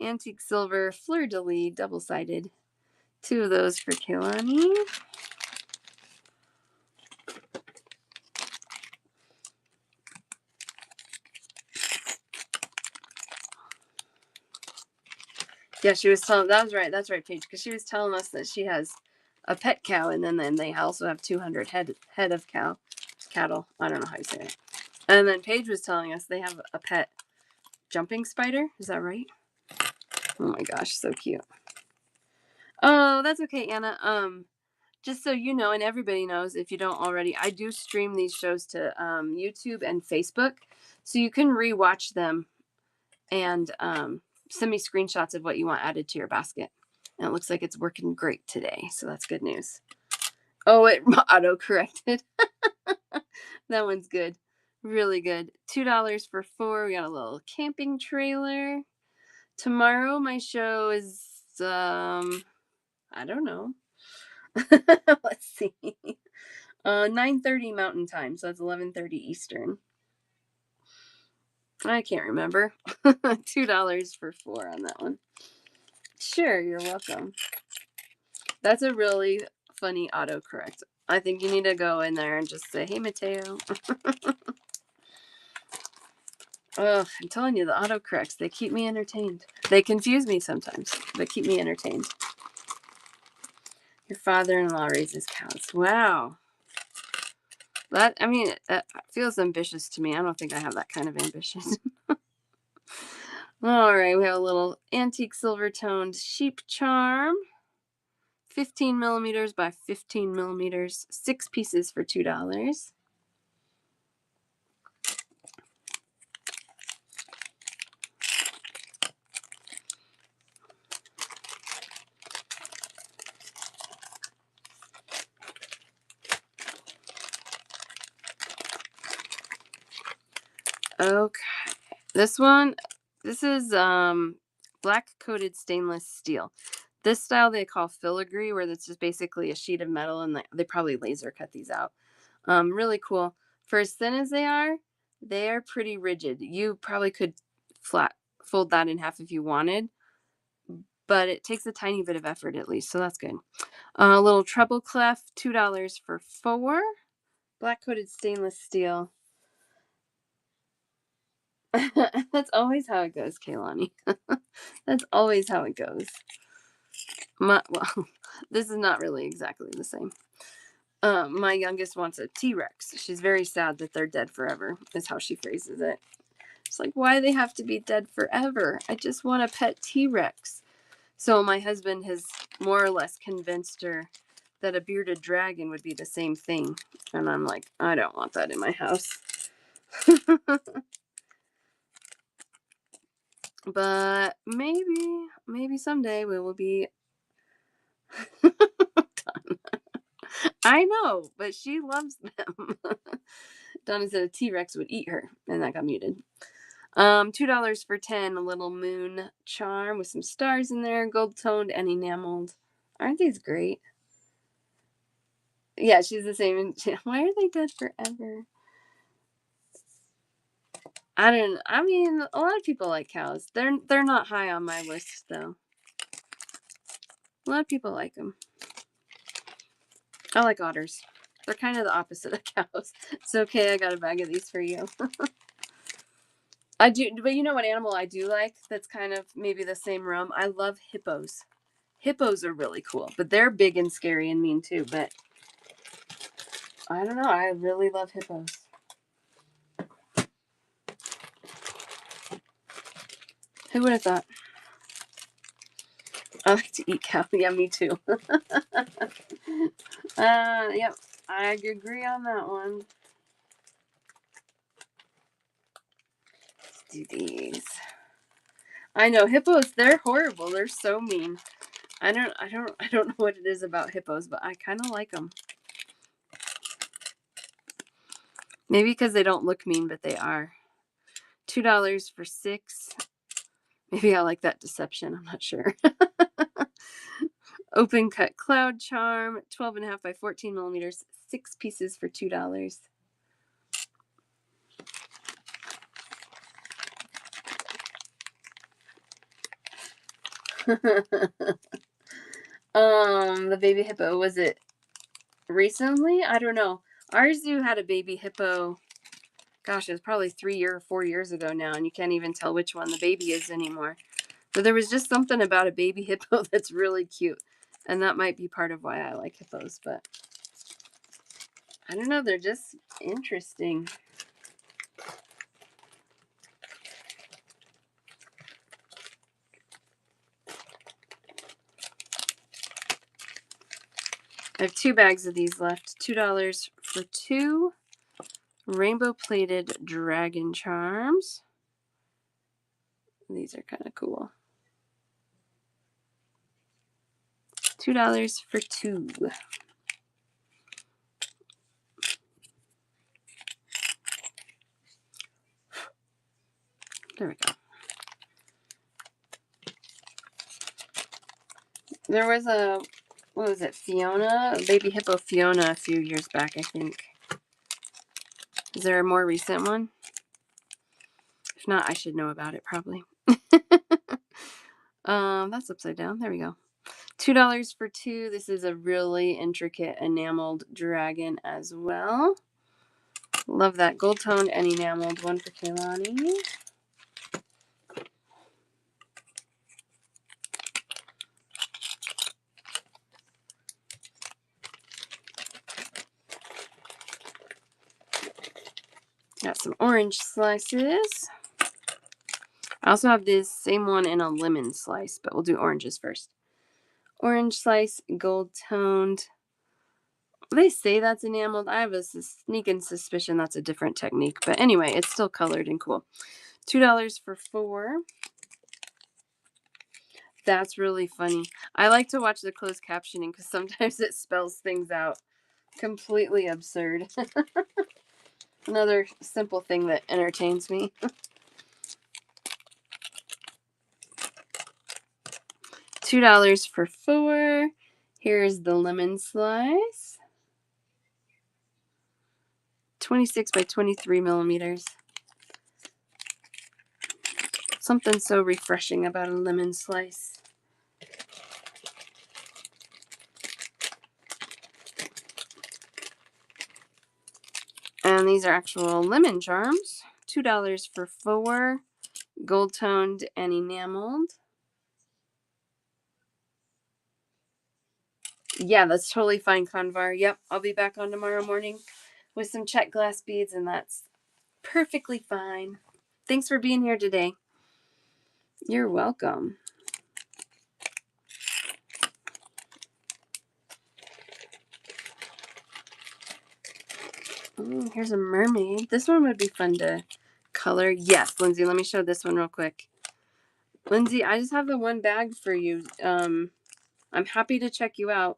Antique silver fleur-de-lis, double-sided. 2 of those for Kaylani. Yeah, she was telling. That was right. That's right, Paige. Because she was telling us that she has a pet cow, and then they also have 200 head of cattle. I don't know how you say it. And then Paige was telling us they have a pet jumping spider. Is that right? Oh my gosh, so cute. Oh, that's okay, Anna. Just so you know, and everybody knows, if you don't already, I do stream these shows to YouTube and Facebook, so you can rewatch them and send me screenshots of what you want added to your basket. And it looks like it's working great today, so that's good news. Oh, it auto corrected. That one's good, really good. $2 for 4. We got a little camping trailer. Tomorrow my show is I don't know. Let's see. 9:30 Mountain Time, so that's 11:30 Eastern. I can't remember. $2 for 4 on that one. Sure, you're welcome. That's a really funny autocorrect. I think you need to go in there and just say, "Hey, Mateo." Oh, I'm telling you, the autocorrects, they keep me entertained. They confuse me sometimes, but keep me entertained. Your father-in-law raises cows. Wow. That feels ambitious to me. I don't think I have that kind of ambition. All right, we have a little antique silver-toned sheep charm. 15 millimeters by 15 millimeters. 6 pieces for $2. Okay. This is black coated stainless steel. This style they call filigree, where it's just basically a sheet of metal, and they probably laser cut these out. Really cool. For as thin as they are pretty rigid. You probably could fold that in half if you wanted, but it takes a tiny bit of effort at least, so that's good. A little treble clef, $2 for 4. Black coated stainless steel. That's always how it goes, Kaylani. That's always how it goes. Well, this is not really exactly the same. My youngest wants a T-Rex. She's very sad that they're dead forever, is how she phrases it. It's like, why do they have to be dead forever? I just want a pet T-Rex. So my husband has more or less convinced her that a bearded dragon would be the same thing. And I'm like, I don't want that in my house. But maybe someday we will be done. I know, but she loves them. Donna said a T-Rex would eat her, and that got muted. $2 for 10, a little moon charm with some stars in there, gold toned and enameled. Aren't these great? Yeah, she's the same. Why are they dead forever? I mean, a lot of people like cows. They're not high on my list though. A lot of people like them. I like otters. They're kind of the opposite of cows. It's okay, I got a bag of these for you. I do, but you know what animal I do like that's kind of maybe the same realm? I love hippos. Hippos are really cool, but they're big and scary and mean too, but I don't know. I really love hippos. Who would have thought? I like to eat cow. Yeah, me too. Yep. I agree on that one. Let's do these. I know hippos, they're horrible. They're so mean. I don't know what it is about hippos, but I kind of like them. Maybe because they don't look mean, but they are. $2 for 6. Maybe I like that deception. I'm not sure. Open cut cloud charm, 12.5 by 14 millimeters, 6 pieces for $2. The baby hippo, was it recently? I don't know. Our zoo had a baby hippo. Gosh, it was probably 3 or 4 years ago now, and you can't even tell which one the baby is anymore. But there was just something about a baby hippo that's really cute. And that might be part of why I like hippos, but I don't know. They're just interesting. I have 2 bags of these left. $2 for 2 rainbow plated dragon charms. These are kind of cool. $2 for 2. There we go. There was a, what was it, Fiona? Baby hippo Fiona a few years back, I think. Is there a more recent one? If not, I should know about it probably. That's upside down. There we go. $2 for 2. This is a really intricate enameled dragon as well. Love that. Gold toned and enameled. One for Kaylani. Got some orange slices. I also have this same one in a lemon slice, but we'll do oranges first. Orange slice, gold toned. They say that's enameled. I have a sneaking suspicion that's a different technique. But anyway, it's still colored and cool. $2 for 4. That's really funny. I like to watch the closed captioning because sometimes it spells things out completely absurd. Another simple thing that entertains me. $2 for 4. Here's the lemon slice. 26 by 23 millimeters. Something so refreshing about a lemon slice. And these are actual lemon charms. $2 for 4. Gold toned and enameled. Yeah, that's totally fine, Convar. Yep, I'll be back on tomorrow morning with some check glass beads, and that's perfectly fine. Thanks for being here today. You're welcome. Ooh, here's a mermaid. This one would be fun to color. Yes, Lindsay, let me show this one real quick. Lindsay, I just have the one bag for you. I'm happy to check you out.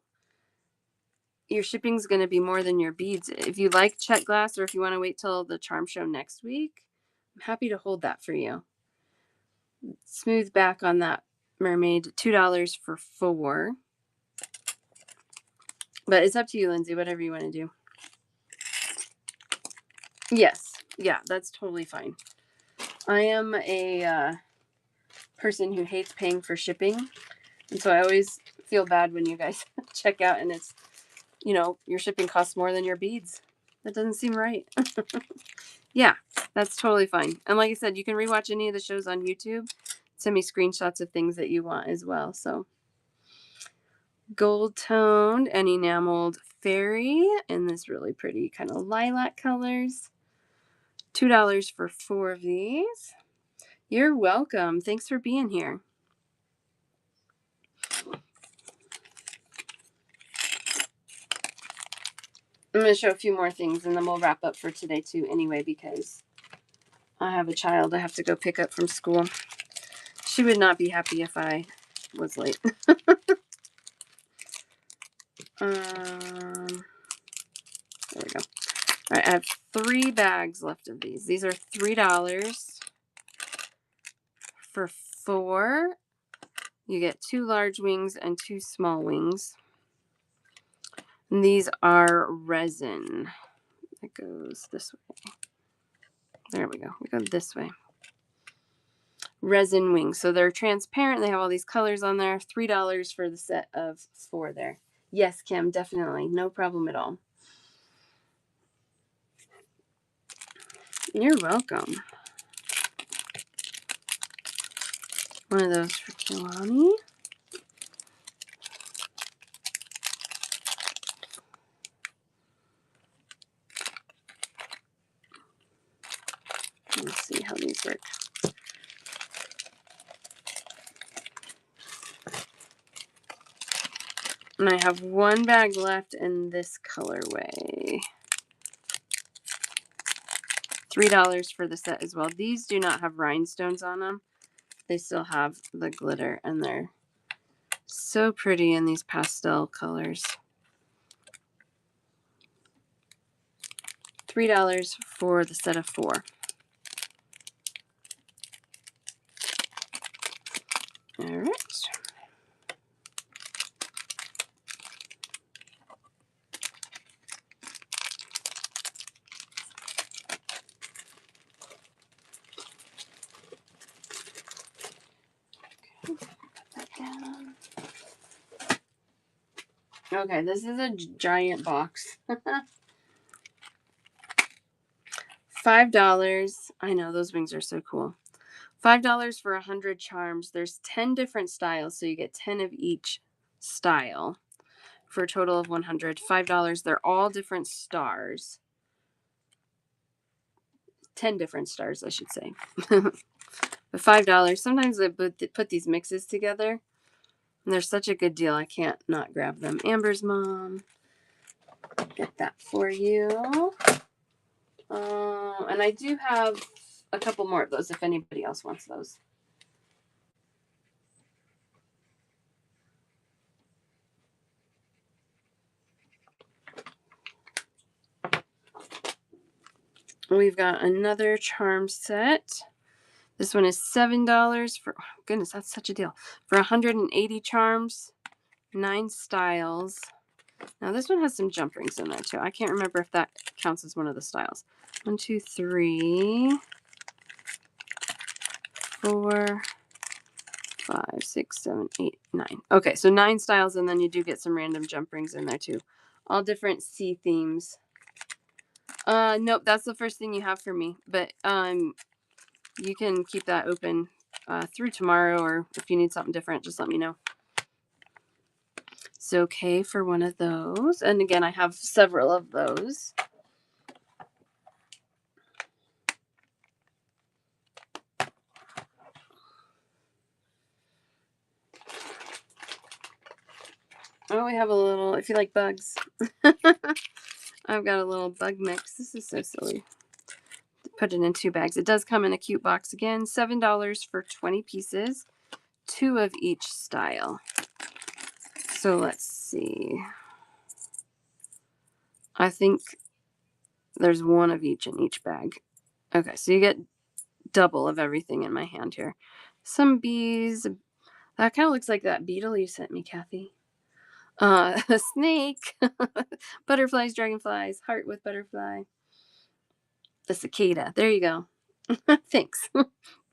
Your shipping's going to be more than your beads. If you like check glass or if you want to wait till the charm show next week, I'm happy to hold that for you. Smooth back on that mermaid. $2 for 4. But it's up to you, Lindsay, whatever you want to do. Yes. Yeah, that's totally fine. I am a person who hates paying for shipping. And so I always feel bad when you guys check out and it's, your shipping costs more than your beads. That doesn't seem right. Yeah, that's totally fine. And like I said, you can rewatch any of the shows on YouTube. Send me screenshots of things that you want as well. So gold toned and enameled fairy in this really pretty kind of lilac colors. $2 for 4 of these. You're welcome. Thanks for being here. I'm going to show a few more things and then we'll wrap up for today too anyway, because I have a child I have to go pick up from school. She would not be happy if I was late. There we go. All right, I have 3 bags left of these. These are $3 for 4. You get 2 large wings and 2 small wings. And these are resin. It goes this way. There we go. We go this way. Resin wings. So they're transparent. They have all these colors on there. $3 for the set of 4 there. Yes, Kim, definitely. No problem at all. You're welcome. One of those for Kehlani. work. And I have one bag left in this colorway. $3 for the set as well. These do not have rhinestones on them. They still have the glitter, and they're so pretty in these pastel colors. $3 for the set of 4. All right. Okay, this is a giant box. $5. I know, those wings are so cool. $5 for 100 charms. There's 10 different styles, so you get 10 of each style for a total of 100. $5. They're all different stars. 10 different stars, I should say. But $5. Sometimes they put these mixes together, and they're such a good deal. I can't not grab them. Amber's mom, get that for you. And I do have a couple more of those if anybody else wants those. We've got another charm set. This one is $7 for, oh, goodness, that's such a deal. For 180 charms, 9 styles. Now this one has some jump rings in there too. I can't remember if that counts as one of the styles. 1, 2, 3, 4, 5, 6, 7, 8, 9. Okay, so 9 styles, and then you do get some random jump rings in there too. All different sea themes. Nope, that's the first thing you have for me. But you can keep that open through tomorrow, or if you need something different, just let me know. It's okay for one of those. And again, I have several of those. Oh, we have a little, if you like bugs. I've got a little bug mix. This is so silly. Put it in 2 bags. It does come in a cute box again. $7 for 20 pieces. 2 of each style. So let's see. I think there's 1 of each in each bag. Okay, so you get double of everything in my hand here. Some bees. That kind of looks like that beetle you sent me, Kathy. A snake. Butterflies, dragonflies, heart with butterfly. The cicada. There you go. Thanks.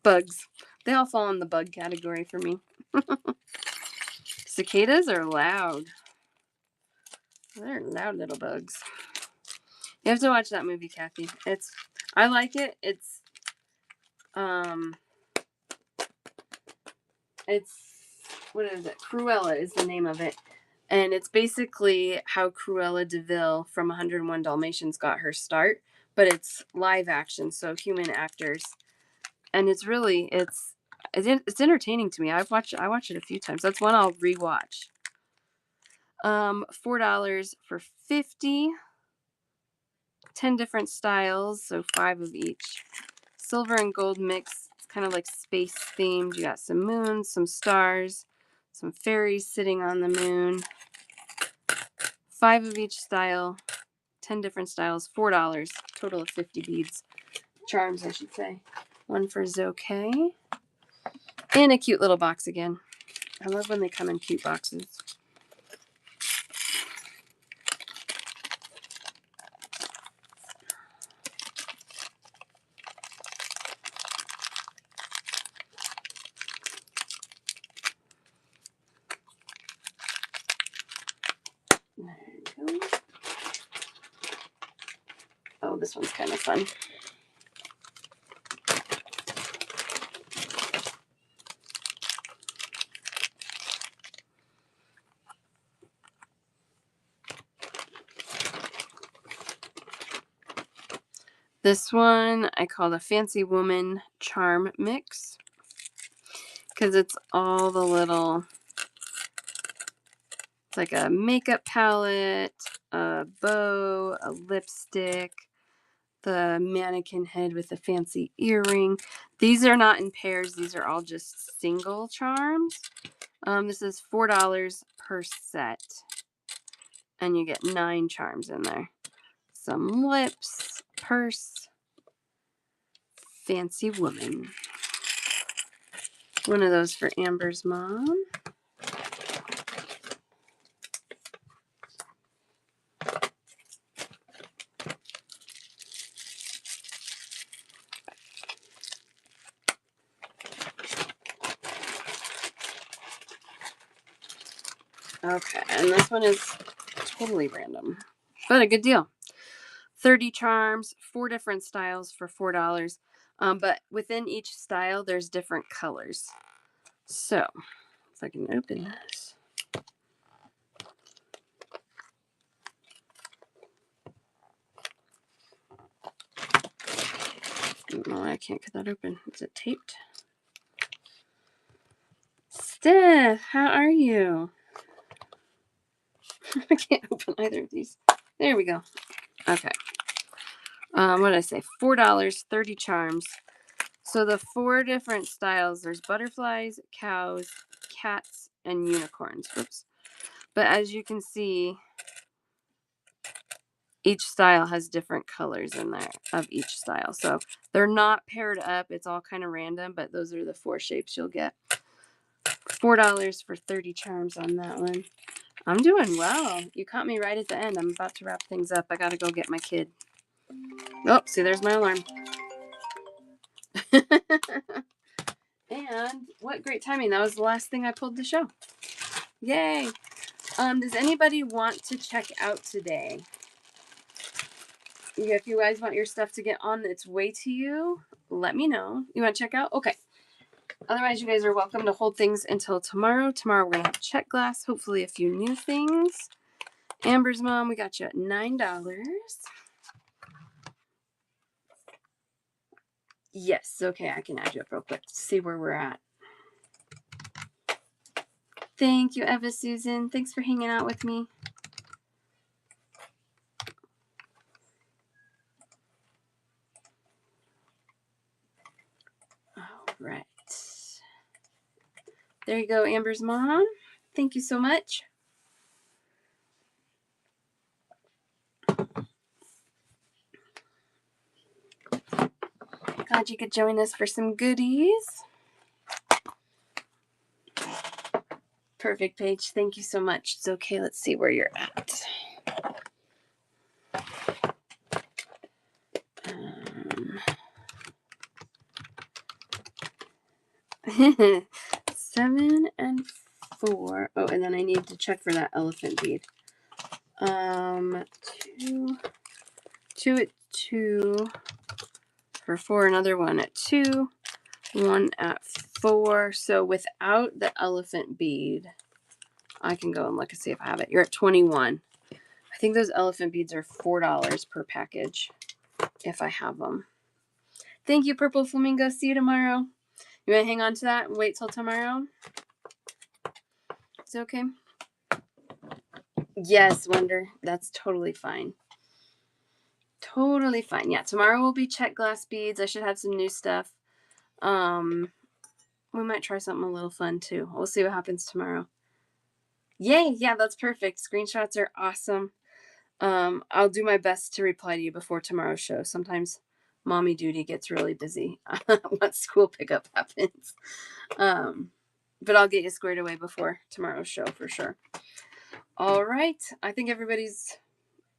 Bugs. They all fall in the bug category for me. Cicadas are loud. They're loud little bugs. You have to watch that movie, Kathy. I like it. It's what is it? Cruella is the name of it. And it's basically how Cruella de Vil from 101 Dalmatians got her start, but it's live action, so human actors. And it's entertaining to me. I watched it a few times. That's one I'll rewatch. $4 for 50. 10 different styles, so 5 of each. Silver and gold mix. It's kind of like space themed. You got some moons, some stars, some fairies sitting on the moon. 5 of each style. 10 different styles. $4. Total of 50 beads. Charms, I should say. One for Zoke. In a cute little box again. I love when they come in cute boxes. There you go. Oh, this one's kind of fun. This one I call the Fancy Woman charm mix because it's all the little, it's like a makeup palette, a bow, a lipstick, the mannequin head with a fancy earring. These are not in pairs. These are all just single charms. This is $4 per set. And you get 9 charms in there. Some lips, purse, fancy woman. One of those for Amber's mom. Okay, and this one is totally random, but a good deal. 30 charms, 4 different styles for $4. But within each style, there's different colors. So, if I can open this. No, I can't get that open. Is it taped? Steph, how are you? I can't open either of these. There we go. Okay. What did I say? $4, 30 charms. So the 4 different styles, there's butterflies, cows, cats, and unicorns. Whoops. But as you can see, each style has different colors in there of each style. So they're not paired up. It's all kind of random, but those are the 4 shapes you'll get. $4 for 30 charms on that one. I'm doing well. You caught me right at the end. I'm about to wrap things up. I got to go get my kid. Oh, see, there's my alarm. And what great timing. That was the last thing I pulled to show. Yay. Does anybody want to check out today? If you guys want your stuff to get on its way to you, let me know. You want to check out? Okay. Otherwise, you guys are welcome to hold things until tomorrow. Tomorrow, we're going to have check glass. Hopefully, a few new things. Amber's mom, we got you at $9. Yes. Okay, I can add you up real quick to see where we're at. Thank you, Eva Susan. Thanks for hanging out with me. All right. There you go, Amber's mom. Thank you so much. Glad you could join us for some goodies. Perfect, Paige. Thank you so much. It's okay. Let's see where you're at. 7 and 4. Oh, and then I need to check for that elephant bead. 2 at 2 for 4. Another one at 2. 1 at 4. So without the elephant bead, I can go and look and see if I have it. You're at 21. I think those elephant beads are $4 per package if I have them. Thank you, Purple Flamingo. See you tomorrow. You want to hang on to that and wait till tomorrow? Is it okay? Yes, Wonder. That's totally fine. Totally fine. Yeah, tomorrow will be check glass beads. I should have some new stuff. We might try something a little fun too. We'll see what happens tomorrow. Yay! Yeah, that's perfect. Screenshots are awesome. I'll do my best to reply to you before tomorrow's show. Sometimes mommy duty gets really busy once school pickup happens. But I'll get you squared away before tomorrow's show for sure. All right. I think everybody's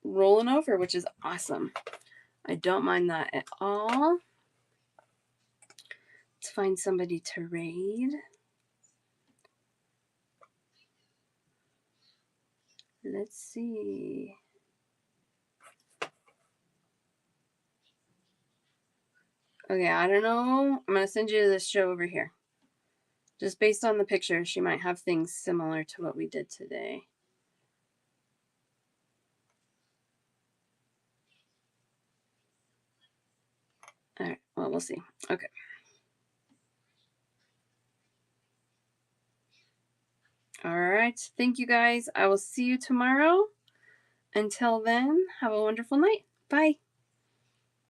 rolling over, which is awesome. I don't mind that at all. Let's find somebody to raid. Let's see. Okay, I don't know. I'm going to send you this show over here. Just based on the picture, she might have things similar to what we did today. All right, well, we'll see. Okay. right. Thank you guys. I will see you tomorrow. Until then, have a wonderful night. Bye.